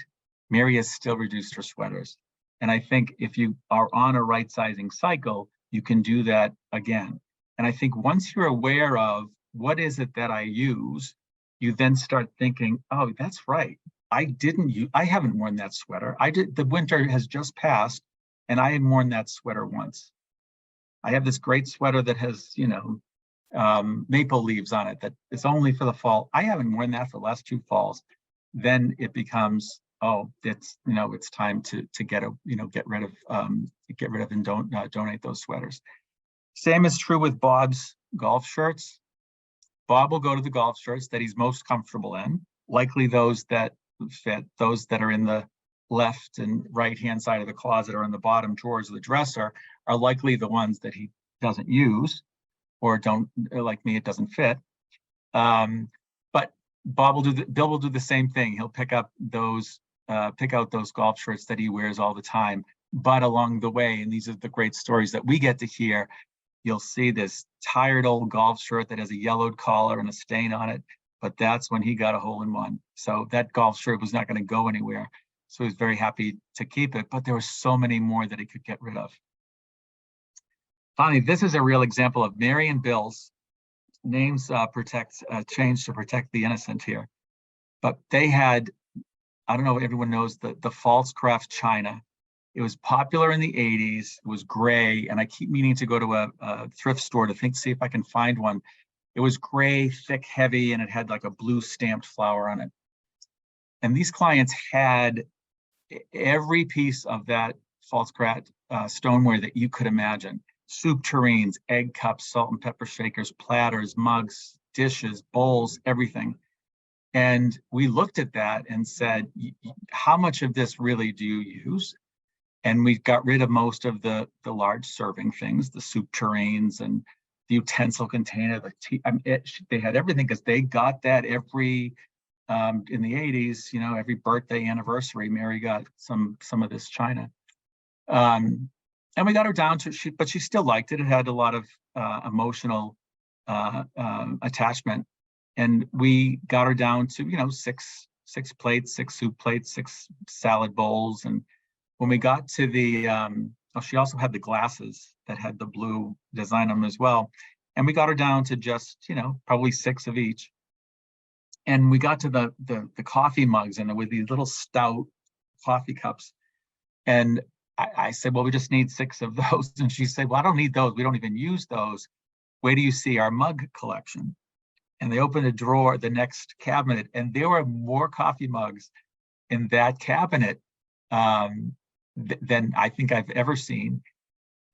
Mary has still reduced her sweaters. And I think if you are on a right sizing cycle, you can do that again. And I think once you're aware of what is it that I use, you then start thinking, oh, that's right. I haven't worn that sweater. The winter has just passed and I had worn that sweater once. I have this great sweater that has, maple leaves on it that is only for the fall. I haven't worn that for the last 2 falls. Then it becomes, oh, it's time to get rid of and donate those sweaters. Same is true with Bob's golf shirts. Bob will go to the golf shirts that he's most comfortable in, likely those that fit, those that are in the left and right hand side of the closet or in the bottom drawers of the dresser are likely the ones that he doesn't use or like me, it doesn't fit. But Bill will do the same thing. He'll pick out those golf shirts that he wears all the time. But along the way, and these are the great stories that we get to hear, you'll see this tired old golf shirt that has a yellowed collar and a stain on it. But that's when he got a hole-in-one. So that golf shirt was not going to go anywhere. So he was very happy to keep it, but there were so many more that he could get rid of. Finally, this is a real example of Mary and Bill's names changed to protect the innocent here. But they had, I don't know if everyone knows the false craft china. It was popular in the 80s. It was gray, and I keep meaning to go to a thrift store to see if I can find one. It was gray, thick, heavy, and it had like a blue stamped flower on it. And these clients had every piece of that false craft stoneware that you could imagine. Soup tureens, egg cups, salt and pepper shakers, platters, mugs, dishes, bowls, everything. And we looked at that and said, how much of this really do you use? And we got rid of most of the large serving things, the soup tureens and the utensil container, they had everything because they got that every, in the 80s, every birthday, anniversary, Mary got some of this china. And we got her down to, but she still liked it. It had a lot of emotional attachment. And we got her down to, six plates, 6 soup plates, 6 salad bowls. And when we got to the, she also had the glasses that had the blue design on them as well. And we got her down to just, probably 6 of each. And we got to the coffee mugs and with these little stout coffee cups. And I said, well, we just need 6 of those. And she said, well, I don't need those. We don't even use those. Where do you see our mug collection? And they opened a drawer, the next cabinet, and there were more coffee mugs in that cabinet than I think I've ever seen.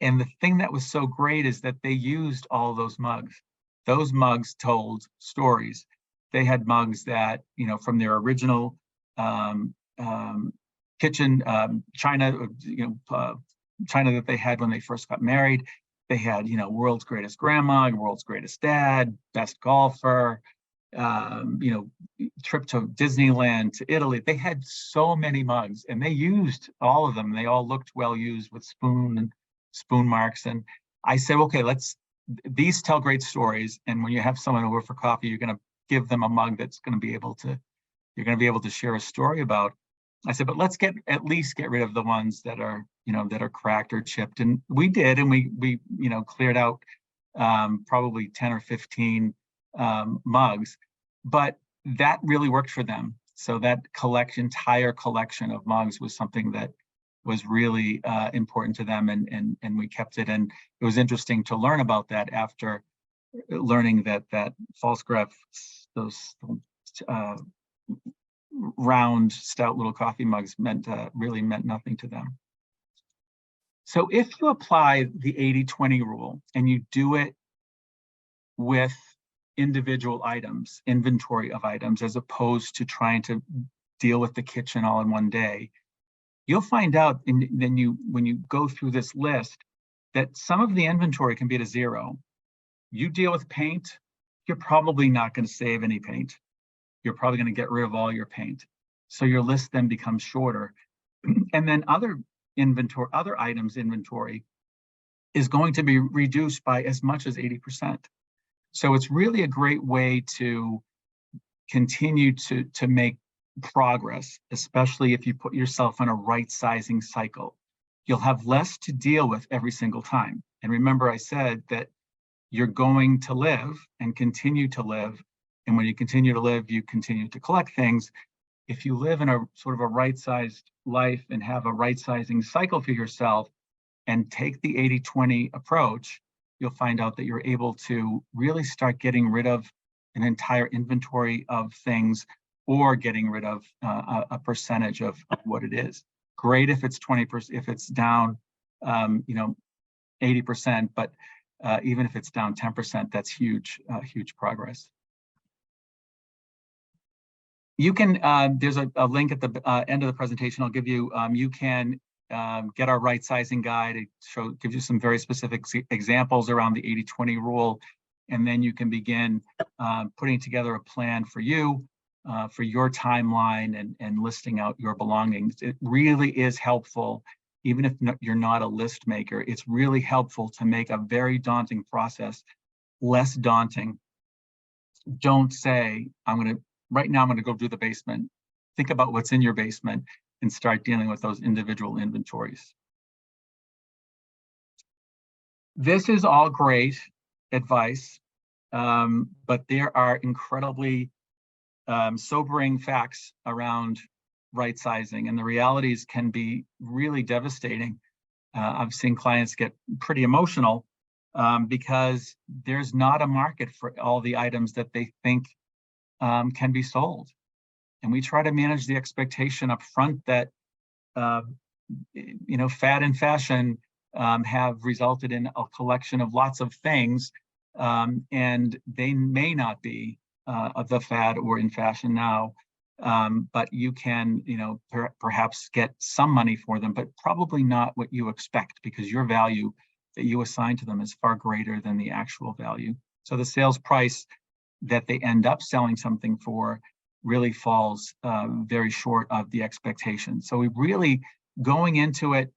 And the thing that was so great is that they used all those mugs. Those mugs told stories. They had mugs that, from their original kitchen china, china that they had when they first got married. They had, world's greatest grandma, world's greatest dad, best golfer, trip to Disneyland, to Italy. They had so many mugs and they used all of them. They all looked well used with spoon marks. And I said, okay, these tell great stories. And when you have someone over for coffee, you're going to give them a mug that's going to be able to share a story about. I said, but let's at least get rid of the ones that are, that are cracked or chipped. And we did, and we cleared out probably 10 or 15 mugs, but that really worked for them. So that entire collection of mugs was something that was really important to them, and we kept it. And it was interesting to learn about that after learning that false grafts, those round, stout little coffee mugs really meant nothing to them. So if you apply the 80-20 rule and you do it with individual items, inventory of items, as opposed to trying to deal with the kitchen all in one day, you'll find out, and then when you go through this list, that some of the inventory can be at a zero. You deal with paint, you're probably not going to save any paint. You're probably going to get rid of all your paint. So your list then becomes shorter. And then other items inventory is going to be reduced by as much as 80%. So it's really a great way to continue to make progress, especially if you put yourself on a right sizing cycle. You'll have less to deal with every single time. And remember, I said that you're going to live and continue to live. And when you continue to live, you continue to collect things. If you live in a sort of a right-sized life and have a right-sizing cycle for yourself and take the 80-20 approach, you'll find out that you're able to really start getting rid of an entire inventory of things, or getting rid of a percentage of what it is. Great if it's 20%, if it's down, 80%, but even if it's down 10%, that's huge progress. You can, there's a link at the end of the presentation I'll give you. You can get our right sizing guide. It gives you some very specific examples around the 80-20 rule. And then you can begin putting together a plan for you, for your timeline, and listing out your belongings. It really is helpful, even if you're not a list maker. It's really helpful to make a very daunting process less daunting. Don't say, right now I'm going to go do the basement. Think about what's in your basement and start dealing with those individual inventories. This is all great advice, but there are incredibly sobering facts around right sizing, and the realities can be really devastating. I've seen clients get pretty emotional because there's not a market for all the items that they think can be sold. And we try to manage the expectation up front that, fad and fashion have resulted in a collection of lots of things, and they may not be the fad or in fashion now, but you can, perhaps get some money for them, but probably not what you expect, because your value that you assign to them is far greater than the actual value. So the sales price that they end up selling something for really falls very short of the expectation. So we really, going into it,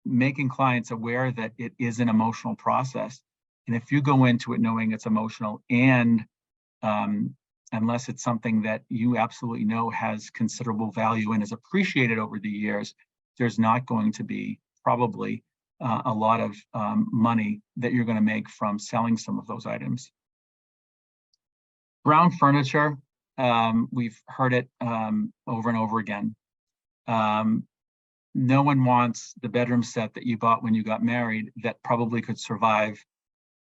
making clients aware that it is an emotional process. And if you go into it knowing it's emotional, and unless it's something that you absolutely know has considerable value and is appreciated over the years, there's not going to be probably a lot of money that you're going to make from selling some of those items. Brown furniture, we've heard it over and over again. No one wants the bedroom set that you bought when you got married that probably could survive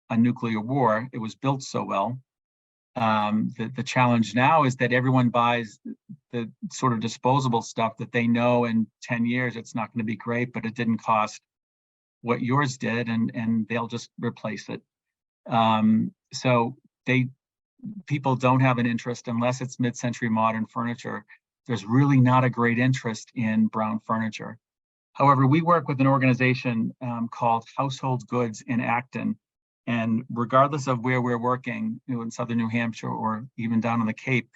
a nuclear war. It was built so well. The challenge now is that everyone buys the sort of disposable stuff that they know in 10 years it's not going to be great, but it didn't cost what yours did, and they'll just replace it. So people don't have an interest unless it's mid-century modern furniture. There's really not a great interest in brown furniture. However, we work with an organization called Household Goods in Acton. And regardless of where we're working, in southern New Hampshire or even down on the Cape,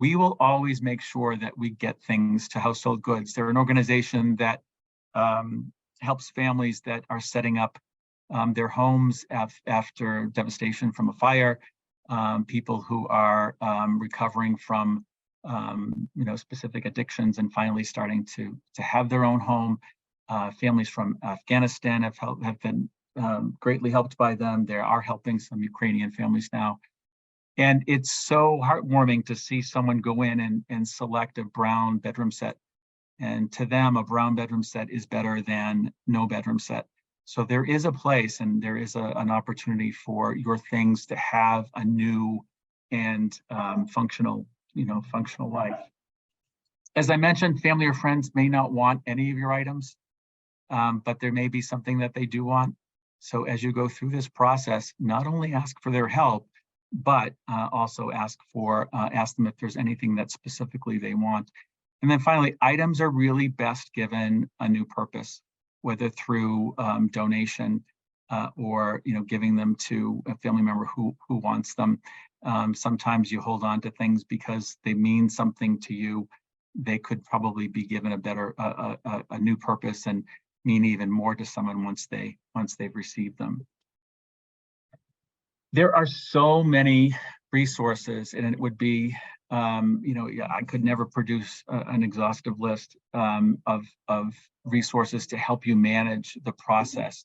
we will always make sure that we get things to Household Goods. They're an organization that helps families that are setting up their homes after devastation from a fire, people who are recovering from specific addictions and finally starting to have their own home. families from Afghanistan have been greatly helped by them. They are helping some Ukrainian families now. And it's so heartwarming to see someone go in and select a brown bedroom set. And to them, a brown bedroom set is better than no bedroom set. So there is a place and there is an opportunity for your things to have a new and functional life. As I mentioned, family or friends may not want any of your items, but there may be something that they do want. So as you go through this process, not only ask for their help, but also ask them if there's anything that specifically they want. And then finally, items are really best given a new purpose, whether through donation or giving them to a family member who wants them. Sometimes you hold on to things because they mean something to you. They could probably be given a new purpose and mean even more to someone once they've received them. There are so many resources, and it would be, I could never produce an exhaustive list of resources to help you manage the process.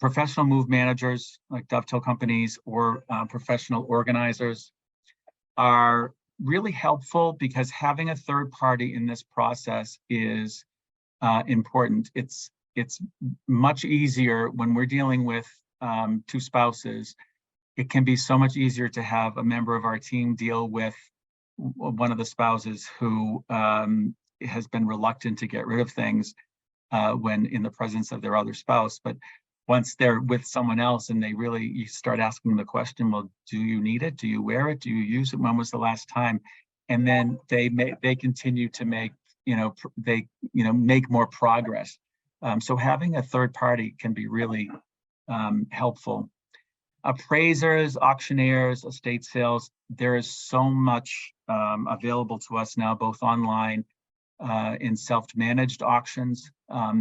Professional move managers like Dovetail companies or professional organizers are really helpful because having a third party in this process is important. It's much easier when we're dealing with two spouses. It can be so much easier to have a member of our team deal with one of the spouses who has been reluctant to get rid of things when in the presence of their other spouse. But once they're with someone else and you start asking them the question, well, do you need it? Do you wear it? Do you use it? When was the last time? And then they continue to make, make more progress. So having a third party can be really helpful. Appraisers, auctioneers, estate sales, there is so much available to us now, both online in self-managed auctions,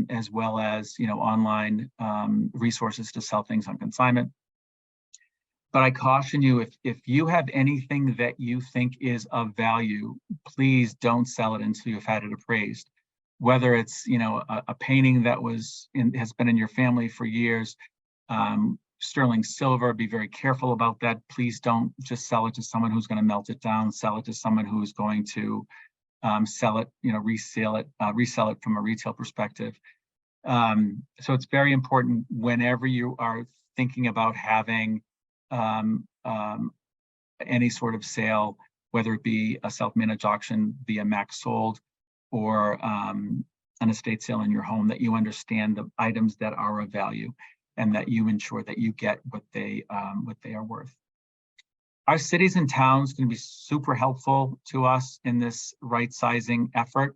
as well as online resources to sell things on consignment. But I caution you, if you have anything that you think is of value, please don't sell it until you've had it appraised. Whether it's a painting that has been in your family for years, sterling silver, be very careful about that. Please don't just sell it to someone who's going to melt it down. Sell it to someone who's going to sell it, resell it from a retail perspective. So it's very important whenever you are thinking about having any sort of sale, whether it be a self-managed auction via Max Sold or an estate sale in your home, that you understand the items that are of value and that you ensure that you get what they are worth. Our cities and towns can be super helpful to us in this right sizing effort.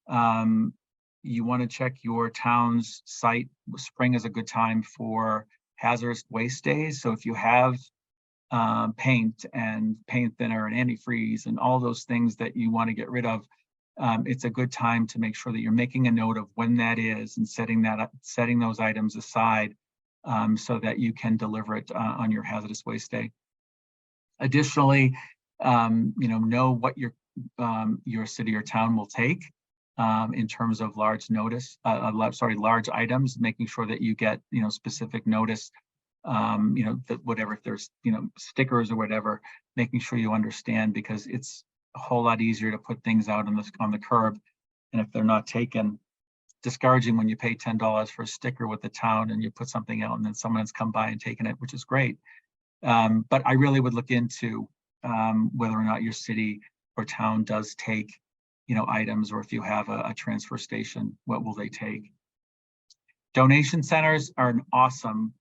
You want to check your town's site. Spring is a good time for hazardous waste days. So if you have paint and paint thinner and antifreeze and all those things that you want to get rid of, it's a good time to make sure that you're making a note of when that is and setting those items aside so that you can deliver it on your hazardous waste day. Additionally, know what your city or town will take in terms of large items, making sure that you get specific notice. That whatever, if there's stickers or whatever, making sure you understand, because it's a whole lot easier to put things out on the curb, and if they're not taken, discouraging when you pay $10 for a sticker with the town and you put something out and then someone has come by and taken it, which is great. But I really would look into whether or not your city or town does take, items, or if you have a transfer station, what will they take? Donation centers are an awesome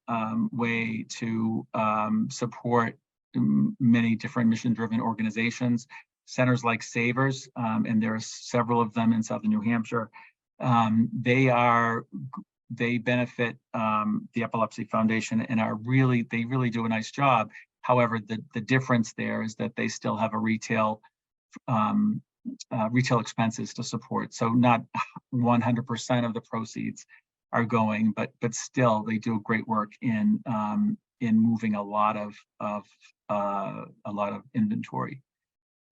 way to support many different mission-driven organizations. Centers like Savers, and there are several of them in Southern New Hampshire. They benefit the Epilepsy Foundation and they really do a nice job. However, the difference there is that they still have a retail expenses to support. So not 100% of the proceeds are going, but still they do great work in moving a lot of inventory.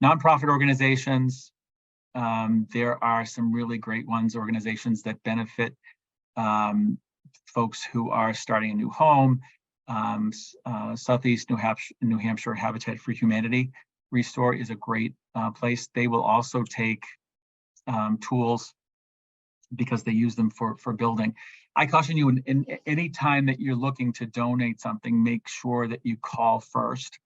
Nonprofit organizations, There are some really great ones, organizations that benefit folks who are starting a new home. Southeast New Hampshire Habitat for Humanity Restore is a great place. They will also take tools because they use them for building. I caution you, in any time that you're looking to donate something, make sure that you call first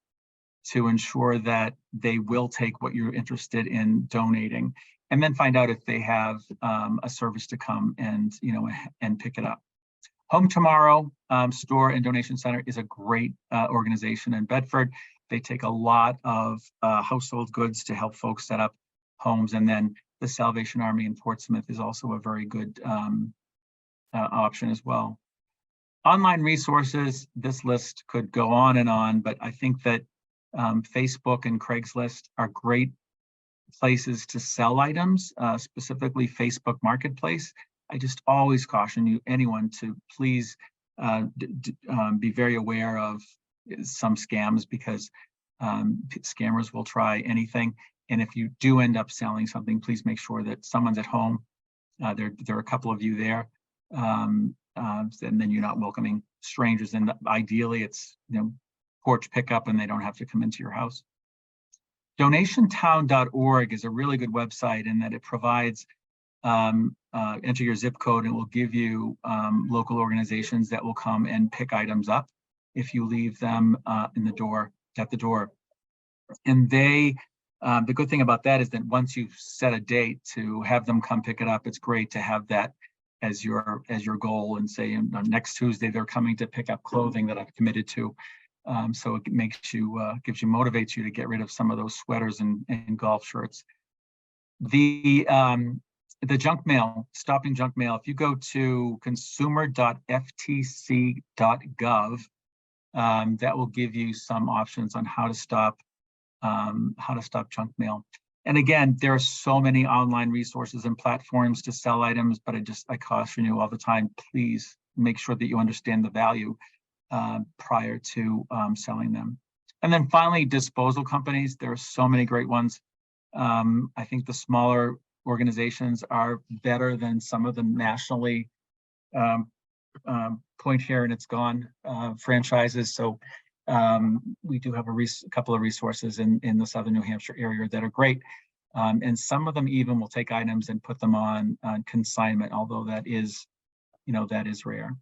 to ensure that they will take what you're interested in donating, and then find out if they have a service to come and pick it up. Home Tomorrow Store and Donation Center is a great organization in Bedford. They take a lot of household goods to help folks set up homes, and then the Salvation Army in Portsmouth is also a very good option as well. Online resources, this list could go on, but I think that Facebook and Craigslist are great places to sell items, specifically Facebook Marketplace. I just always caution anyone to please be very aware of some scams, because scammers will try anything. And if you do end up selling something, please make sure that someone's at home. There are a couple of you there, and then you're not welcoming strangers. And ideally, it's porch pickup, and they don't have to come into your house. Donationtown.org is a really good website in that it provides enter your zip code, and it will give you local organizations that will come and pick items up if you leave them at the door. And they, the good thing about that is that once you've set a date to have them come pick it up, it's great to have that as your goal, and say next Tuesday they're coming to pick up clothing that I've committed to. So it makes you, motivates you to get rid of some of those sweaters and golf shirts. The junk mail, stopping junk mail. If you go to consumer.ftc.gov, that will give you some options on how to stop junk mail. And again, there are so many online resources and platforms to sell items, but I caution you all the time, please make sure that you understand the value prior to selling them. And then finally, disposal companies. There are so many great ones. I think the smaller organizations are better than some of the nationally point here and it's gone franchises. So we do have a couple of resources in the Southern New Hampshire area that are great. And some of them even will take items and put them on consignment, although that is rare.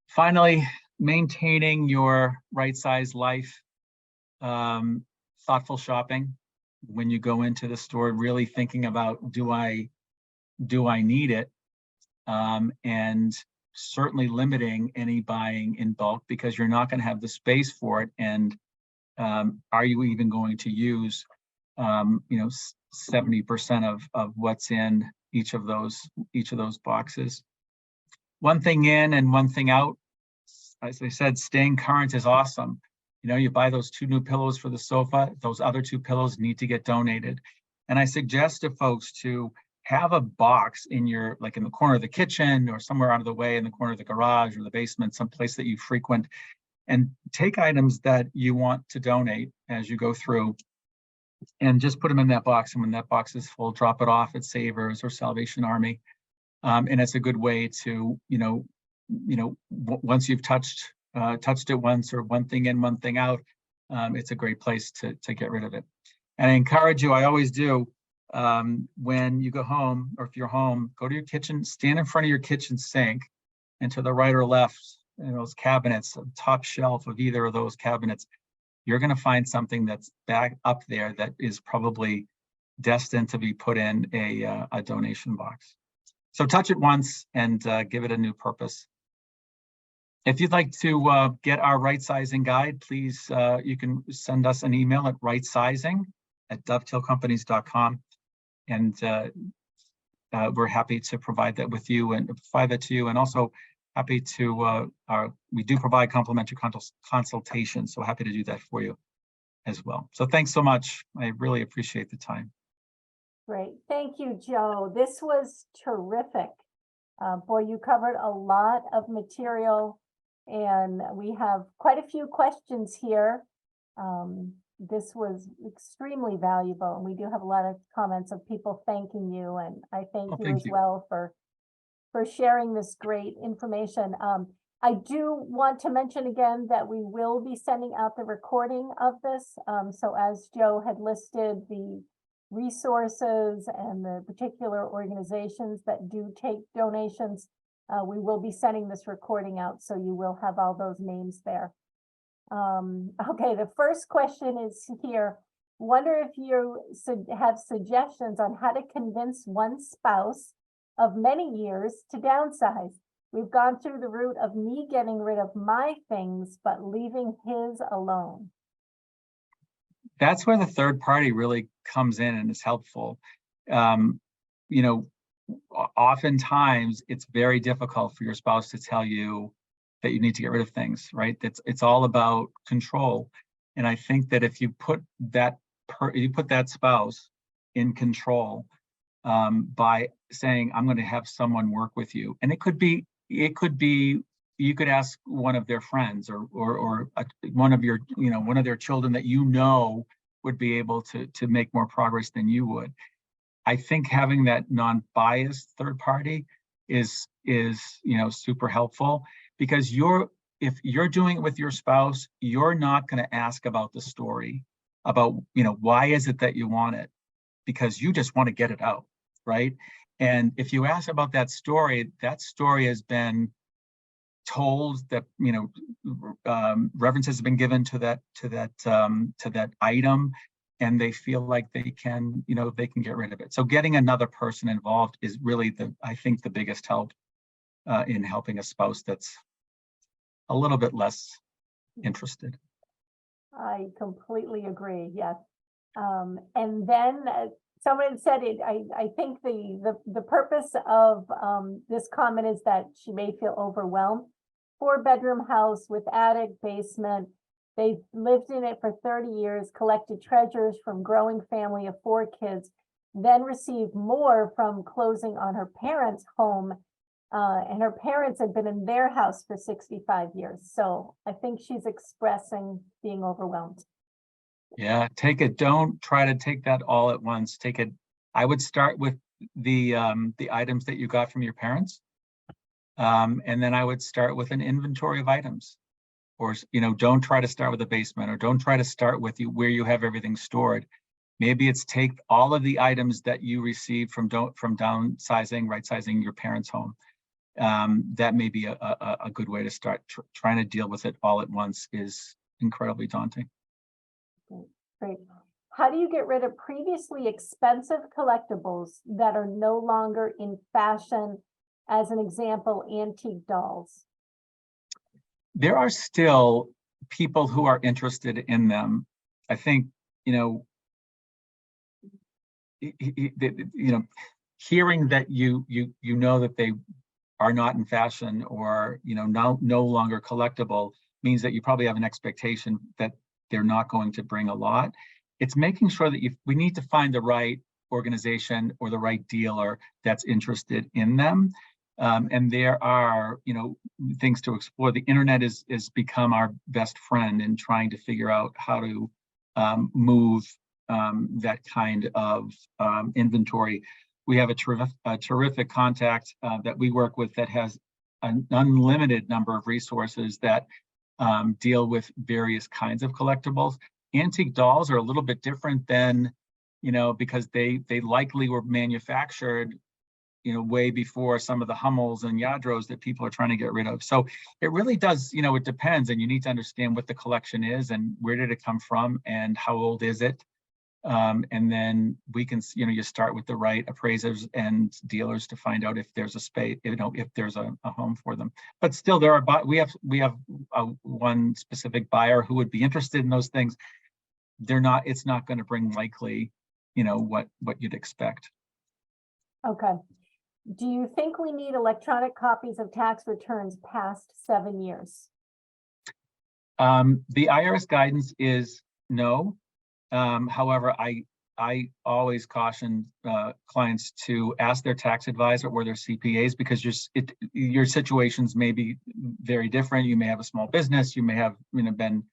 Finally, maintaining your right-size life, thoughtful shopping. When you go into the store, really thinking about, do I need it? And certainly limiting any buying in bulk, because you're not going to have the space for it. And are you even going to use 70% of what's in each of those boxes? One thing in and one thing out. As I said, staying current is awesome. You buy those 2 new pillows for the sofa, those other 2 pillows need to get donated. And I suggest to folks to have a box in in the corner of the kitchen, or somewhere out of the way in the corner of the garage or the basement, someplace that you frequent, and take items that you want to donate as you go through, and just put them in that box. And when that box is full, drop it off at Savers or Salvation Army. And it's a good way to, once you've touched it once, or one thing in, one thing out, it's a great place to get rid of it. And I encourage you, I always do, when you go home, or if you're home, go to your kitchen, stand in front of your kitchen sink, and to the right or left, those cabinets, top shelf of either of those cabinets, you're going to find something that's back up there that is probably destined to be put in a donation box. So touch it once and give it a new purpose. If you'd like to get our right-sizing guide, please, you can send us an email at rightsizing@dovetailcompanies.com. And we're happy to provide that with you and provide that to you. And also happy to, we do provide complimentary consultation. So happy to do that for you as well. So thanks so much. I really appreciate the time. Great. Thank you, Joe. This was terrific. Boy, you covered a lot of material, and we have quite a few questions here. this was extremely valuable, and we do have a lot of comments of people thanking you, and I thank Oh, you thank as you. well for sharing this great information. I do want to mention again that we will be sending out the recording of this. So as Joe had listed the resources and the particular organizations that do take donations, we will be sending this recording out, so you will have all those names there. Okay, the first question is here. Wonder if you have suggestions on how to convince one spouse of many years to downsize. We've gone through the route of me getting rid of my things, but leaving his alone. That's where the third party really comes in and is helpful. You know, oftentimes it's very difficult for your spouse to tell you that you need to get rid of things, right? It's all about control. And I think that if you put that spouse in control, by saying, I'm going to have someone work with you. And it could be, you could ask one of their friends or one of your, one of their children that would be able to make more progress than you would. I think having that non-biased third party is super helpful, because if you're doing it with your spouse, you're not going to ask about the story, about, why is it that you want it? Because you just want to get it out, right? And if you ask about that story has been told, that references have been given to that item, and they feel like they can get rid of it. So getting another person involved is really I think the biggest help in helping a spouse that's a little bit less interested. I completely agree. Yes. And then someone said it. I think the purpose of this comment is that she may feel overwhelmed. 4-bedroom house with attic, basement. They've lived in it for 30 years, collected treasures from growing family of 4 kids, then received more from closing on her parents' home. And her parents had been in their house for 65 years. So I think she's expressing being overwhelmed. Yeah, don't try to take that all at once. I would start with the items that you got from your parents. And then I would start with an inventory of items. Or, don't try to start with a basement, or don't try to start with where you have everything stored. Maybe it's take all of the items that you received from downsizing, right-sizing your parents' home. That may be a good way to start. Trying to deal with it all at once is incredibly daunting. Great. How do you get rid of previously expensive collectibles that are no longer in fashion? As an example, antique dolls. There are still people who are interested in them. I think, hearing that that they are not in fashion, or no longer collectible, means that you probably have an expectation that they're not going to bring a lot. It's making sure that we need to find the right organization or the right dealer that's interested in them. And there are, things to explore. The internet has become our best friend in trying to figure out how to move that kind of inventory. We have a terrific contact that we work with that has an unlimited number of resources that deal with various kinds of collectibles. Antique dolls are a little bit different than, because they likely were manufactured way before some of the Hummels and Yadros that people are trying to get rid of. So it really does, it depends, and you need to understand what the collection is and where did it come from and how old is it. And then we can, you start with the right appraisers and dealers to find out if there's a space, if there's a home for them. But still, we have one specific buyer who would be interested in those things. It's not going to bring likely, what you'd expect. Okay. Do you think we need electronic copies of tax returns past 7 years? The IRS guidance is no. However, I always caution clients to ask their tax advisor or their CPAs, because your situations may be very different. You may have a small business. You may have been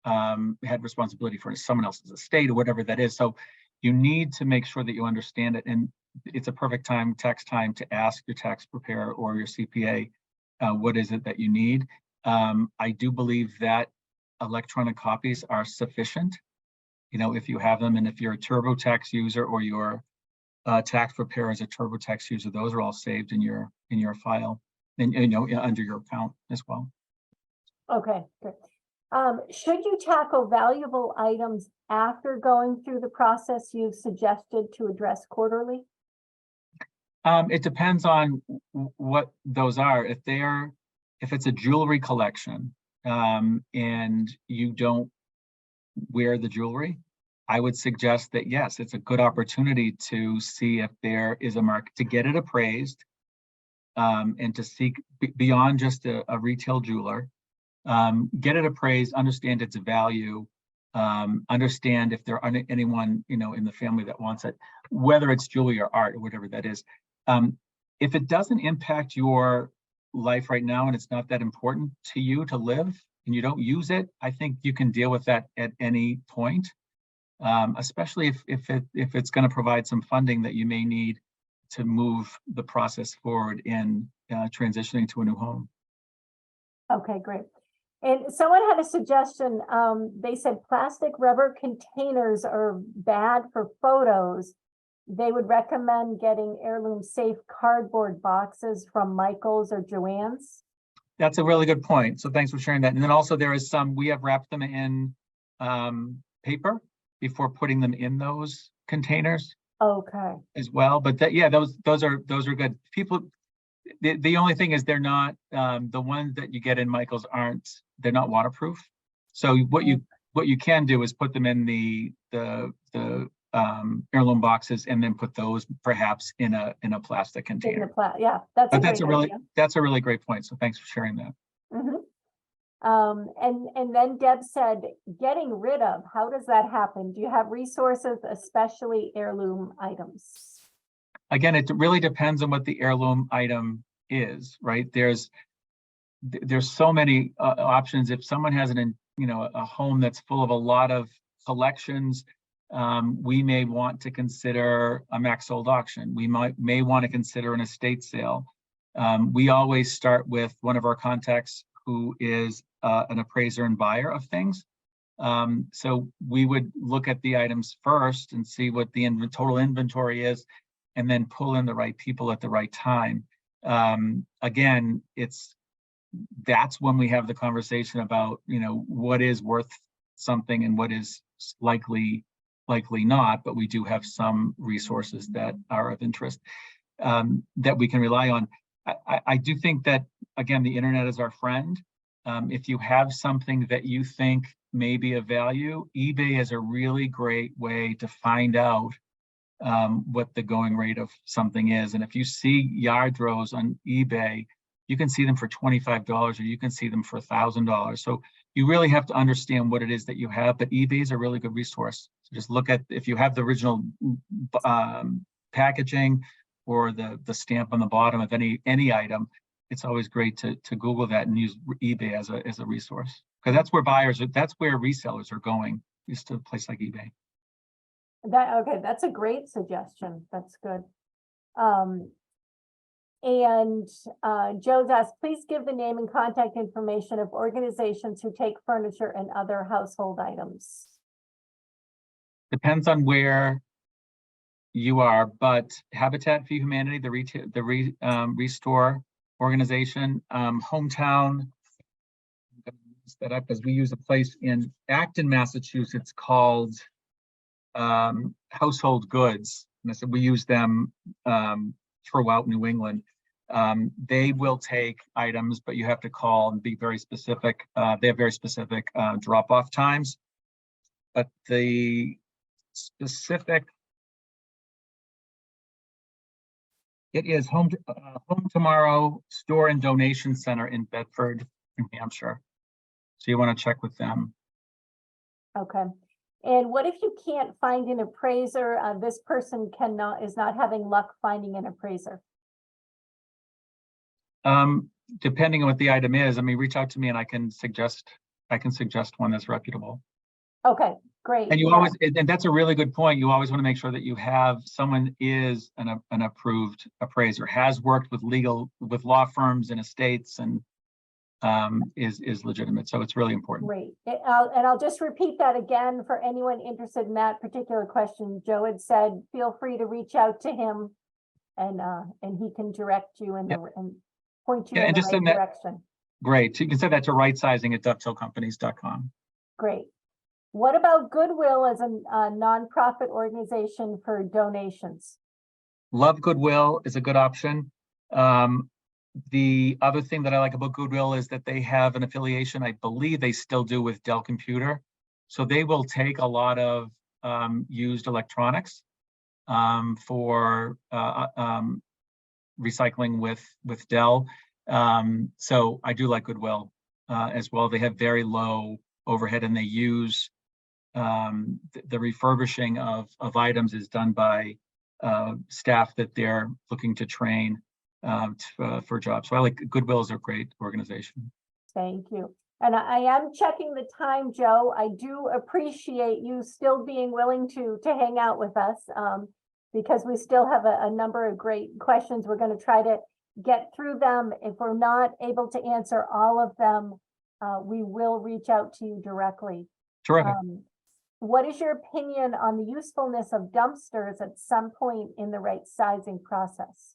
had responsibility for someone else's estate or whatever that is. So you need to make sure that you understand it. And it's a perfect tax time to ask your tax preparer or your CPA, what is it that you need? I do believe that electronic copies are sufficient, if you have them, and if you're a TurboTax user or your tax preparer is a TurboTax user, those are all saved in your file and under your account as well. Okay, good. Should you tackle valuable items after going through the process you've suggested to address quarterly? It depends on what those are. If it's a jewelry collection, and you don't wear the jewelry, I would suggest that yes, it's a good opportunity to see if there is a market to get it appraised, and to seek beyond just a retail jeweler. Get it appraised, understand its value, understand if there are anyone in the family that wants it, whether it's jewelry or art or whatever that is. If it doesn't impact your life right now and it's not that important to you to live and you don't use it, I think you can deal with that at any point, especially if it's going to provide some funding that you may need to move the process forward in transitioning to a new home. Okay, great. And someone had a suggestion. They said plastic rubber containers are bad for photos. They would recommend getting heirloom safe cardboard boxes from Michael's or Joann's. That's a really good point. So thanks for sharing that. And then also there is we have wrapped them in paper before putting them in those containers. Okay. As well. But those are good. People, the only thing is they're not, the ones that you get in Michael's they're not waterproof. So what you can do is put them in the heirloom boxes and then put those perhaps in a plastic container. That's a really great point. So thanks for sharing that. And then Deb said, getting rid of, how does that happen? Do you have resources, especially heirloom items? Again, it really depends on what the heirloom item is, right? There's so many options. If someone has a home that's full of a lot of collections, we may want to consider a max sold auction. We may want to consider an estate sale. We always start with one of our contacts who is an appraiser and buyer of things. So we would look at the items first and see what the total inventory is, and then pull in the right people at the right time. Again, that's when we have the conversation about, what is worth something and what is likely not, but we do have some resources that are of interest that we can rely on. I do think that, again, the internet is our friend. If you have something that you think may be of value, eBay is a really great way to find out what the going rate of something is. And if you see yard rows on eBay, you can see them for $25 or you can see them for $1,000. So you really have to understand what it is that you have, but eBay is a really good resource. So just look at, if you have the original packaging or the stamp on the bottom of any item, it's always great to Google that and use eBay as a resource, because that's where resellers are going, is to a place like eBay. Okay, that's a great suggestion. That's good. And Joe's asked, please give the name and contact information of organizations who take furniture and other household items. Depends on where you are, but Habitat for Humanity, the Restore organization, Hometown, I'm going to use that up because we use a place in Acton, Massachusetts called Household Goods. And I said we use them throughout New England. They will take items, but you have to call and be very specific. They have very specific drop-off times, but the specific, it is Home Tomorrow Store and Donation Center in Bedford, New Hampshire. So you want to check with them. Okay. And what if you can't find an appraiser? This person is not having luck finding an appraiser. Depending on what the item is, I mean, reach out to me and I can suggest I can suggest one that's reputable. Okay, great. And you Yeah. always, and that's a really good point. You always want to make sure that you have someone is an approved appraiser, has worked with law firms and estates, and is legitimate. So it's really important. Great. And I'll just repeat that again for anyone interested in that particular question. Joe had said, feel free to reach out to him and he can direct you in the, and point you Yeah, in and the just right send that. direction. Great. You can send that to rightsizing@dovetailcompanies.com. Great. What about Goodwill as a nonprofit organization for donations? Love Goodwill is a good option. The other thing that I like about Goodwill is that they have an affiliation, I believe they still do, with Dell Computer. So they will take a lot of used electronics for recycling with Dell. So I do like Goodwill as well. They have very low overhead, and they use the refurbishing of items is done by staff that they're looking to train for jobs. So I like Goodwill is a great organization. Thank you. And I am checking the time, Joe. I do appreciate you still being willing to hang out with us because we still have a number of great questions. We're going to try to get through them. If we're not able to answer all of them, we will reach out to you directly. Terrific. What is your opinion on the usefulness of dumpsters at some point in the right sizing process?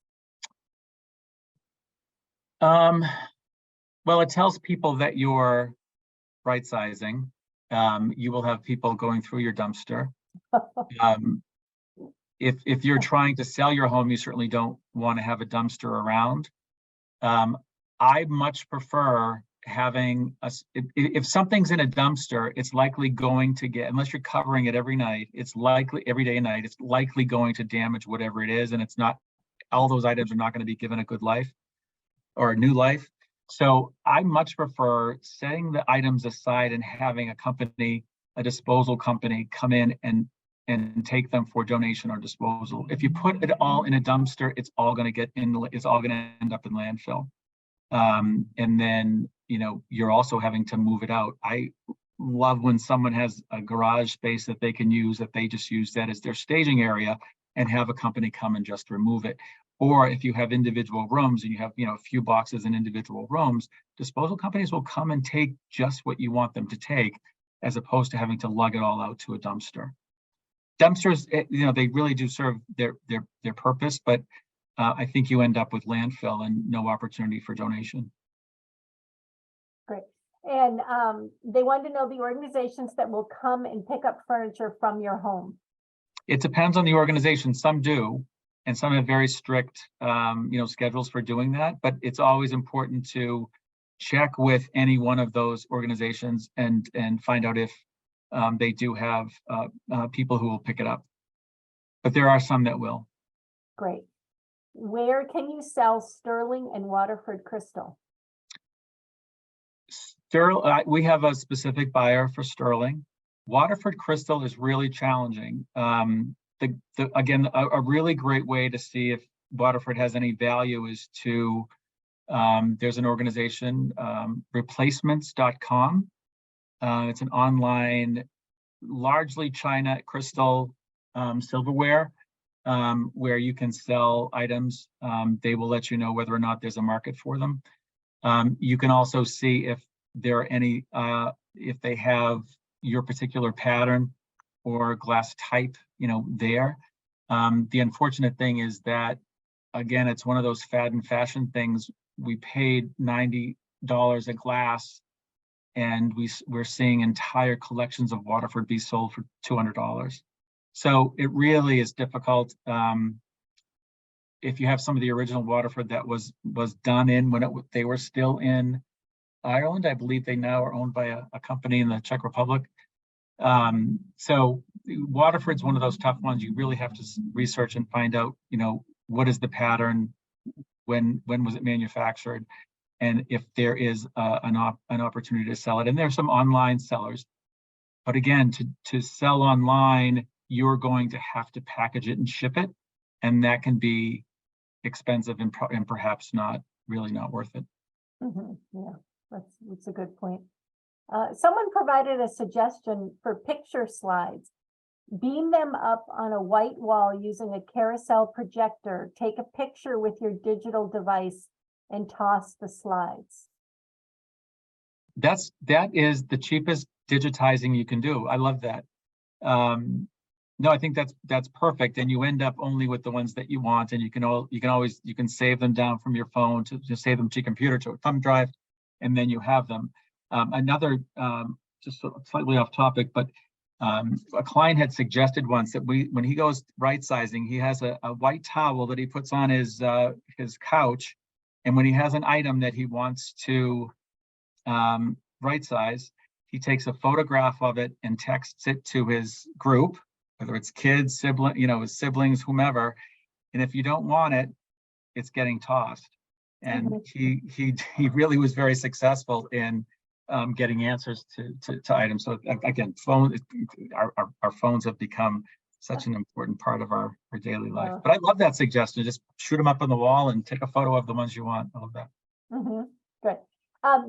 Well, it tells people that you're right sizing. You will have people going through your dumpster. If you're trying to sell your home, you certainly don't want to have a dumpster around. I much prefer having if something's in a dumpster, it's likely going to get, unless you're covering it every night, it's likely every day and night, it's likely going to damage whatever it is, and it's not, all those items are not going to be given a good life or a new life. So I much prefer setting the items aside and having a company, a disposal company, come in and take them for donation or disposal. If you put it all in a dumpster, it's all going to end up in landfill. And then, you're also having to move it out. I love when someone has a garage space that they can use, that they just use that as their staging area and have a company come and just remove it. Or if you have individual rooms and you have, a few boxes in individual rooms, disposal companies will come and take just what you want them to take, as opposed to having to lug it all out to a dumpster. Dumpsters, they really do serve their purpose, but I think you end up with landfill and no opportunity for donation. Great. And they wanted to know the organizations that will come and pick up furniture from your home. It depends on the organization. Some do, and some have very strict, schedules for doing that. But it's always important to check with any one of those organizations and find out if they do have people who will pick it up. But there are some that will. Great. Where can you sell sterling and Waterford crystal? We have a specific buyer for sterling. Waterford crystal is really challenging. Again, a really great way to see if Waterford has any value is to, there's an organization, replacements.com. It's an online, largely China crystal silverware, where you can sell items. They will let you know whether or not there's a market for them. You can also see if there are any, if they have your particular pattern or glass type, there. The unfortunate thing is that, again, it's one of those fad and fashion things. We paid $90 a glass, and we're seeing entire collections of Waterford be sold for $200. So it really is difficult. If you have some of the original Waterford that was done in when they were still in Ireland, I believe they now are owned by a company in the Czech Republic. So Waterford's one of those tough ones. You really have to research and find out, what is the pattern, when was it manufactured, and if there is an opportunity to sell it. And there are some online sellers, but again, to sell online, you're going to have to package it and ship it, and that can be expensive and perhaps not worth it. Yeah, that's a good point. Someone provided a suggestion for picture slides. Beam them up on a white wall using a carousel projector. Take a picture with your digital device and toss the slides. That is the cheapest digitizing you can do. I love that. No, I think that's perfect, and you end up only with the ones that you want, and you can save them down from your phone to save them to your computer to a thumb drive, and then you have them. Another just slightly off topic, but a client had suggested once that when he goes right-sizing, he has a white towel that he puts on his couch, and when he has an item that he wants to right-size, he takes a photograph of it and texts it to his group, whether it's kids, his siblings, whomever. And if you don't want it, it's getting tossed. And he really was very successful in getting answers to items. So again, our phones have become such an important part of our daily life. But I love that suggestion. Just shoot them up on the wall and take a photo of the ones you want. I love that. Good.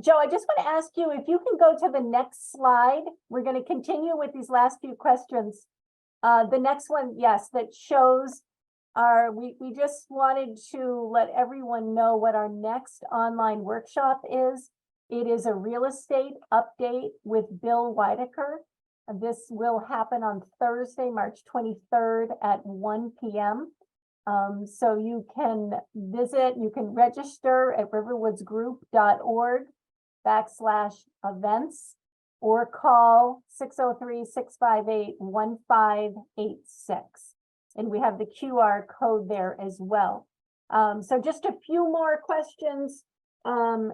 Joe, I just want to ask you if you can go to the next slide. We're going to continue with these last few questions. The next one, yes, that shows we just wanted to let everyone know what our next online workshop is. It is a real estate update with Bill Whitaker. This will happen on Thursday, March 23rd at 1 p.m. So you can you can register at riverwoodsgroup.org/events or call 603-658-1586. And we have the QR code there as well. So just a few more questions. I'm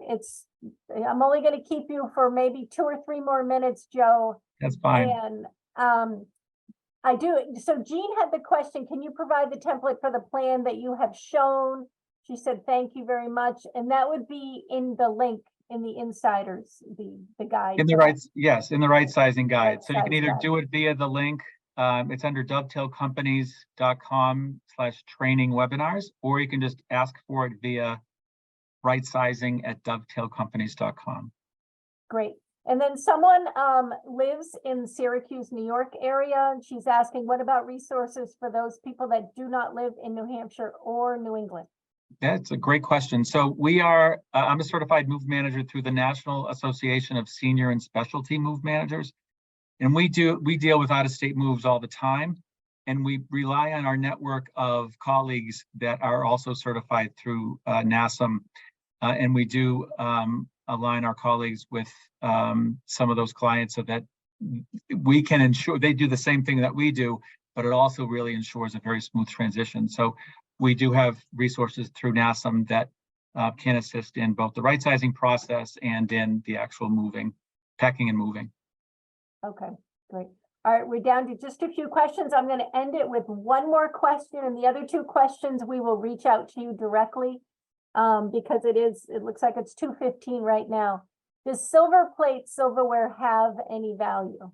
only going to keep you for maybe 2 or 3 more minutes, Joe. That's fine. And I do. So Jean had the question, can you provide the template for the plan that you have shown? She said, thank you very much. And that would be in the link in the insiders, the guide. In the right-sizing guide. So you can either do it via the link. It's under dovetailcompanies.com/training webinars, or you can just ask for it via rightsizing@dovetailcompanies.com. Great. And then someone lives in Syracuse, New York area. She's asking, what about resources for those people that do not live in New Hampshire or New England? That's a great question. So I'm a certified move manager through the National Association of Senior and Specialty Move Managers. And we deal with out-of-state moves all the time. And we rely on our network of colleagues that are also certified through NASM. And we do align our colleagues with some of those clients so that we can ensure they do the same thing that we do, but it also really ensures a very smooth transition. So we do have resources through NASM that can assist in both the right-sizing process and in the actual packing and moving. Okay, great. All right, we're down to just a few questions. I'm going to end it with one more question, and the other 2 questions we will reach out to you directly because it looks like it's 2:15 right now. Does silver plate silverware have any value?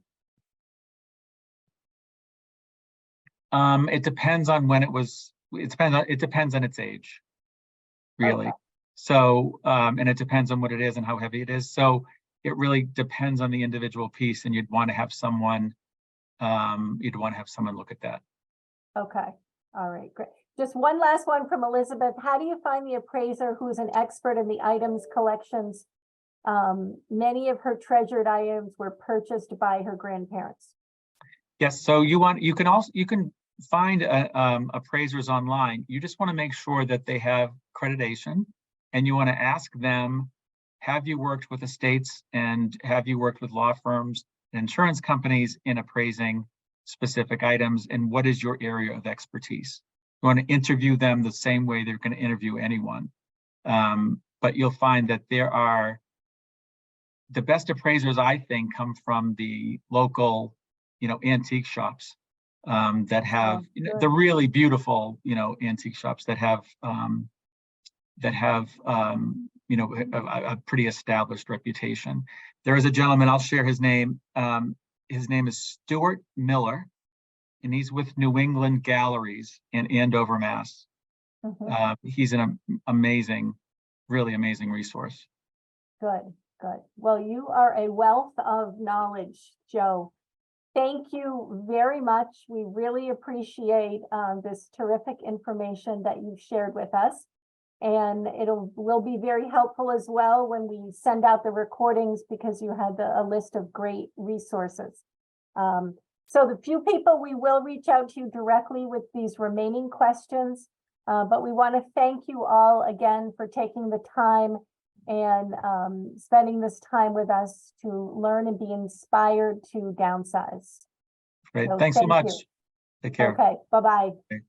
It depends on when it was. It depends on its age, really. Okay. So, and it depends on what it is and how heavy it is. So it really depends on the individual piece, and you'd want to have someone look at that. Okay. All right, great. Just one last one from Elizabeth. How do you find the appraiser who's an expert in the items collections? Many of her treasured items were purchased by her grandparents. Yes. So you can find appraisers online. You just want to make sure that they have accreditation, and you want to ask them, have you worked with estates and have you worked with law firms and insurance companies in appraising specific items, and what is your area of expertise? You want to interview them the same way they're going to interview anyone. But you'll find that the best appraisers, I think, come from the local, antique shops that have the really beautiful, antique shops that have a pretty established reputation. There is a gentleman, I'll share his name. His name is Stuart Miller, and he's with New England Galleries in Andover, Mass. He's an amazing, really amazing resource. Good. Good. Well, you are a wealth of knowledge, Joe. Thank you very much. We really appreciate this terrific information that you've shared with us. And will be very helpful as well when we send out the recordings, because you had a list of great resources. So the few people, we will reach out to you directly with these remaining questions. But we want to thank you all again for taking the time and spending this time with us to learn and be inspired to downsize. Great. So Thanks so thank much. you. Take care. Okay, bye-bye. Okay.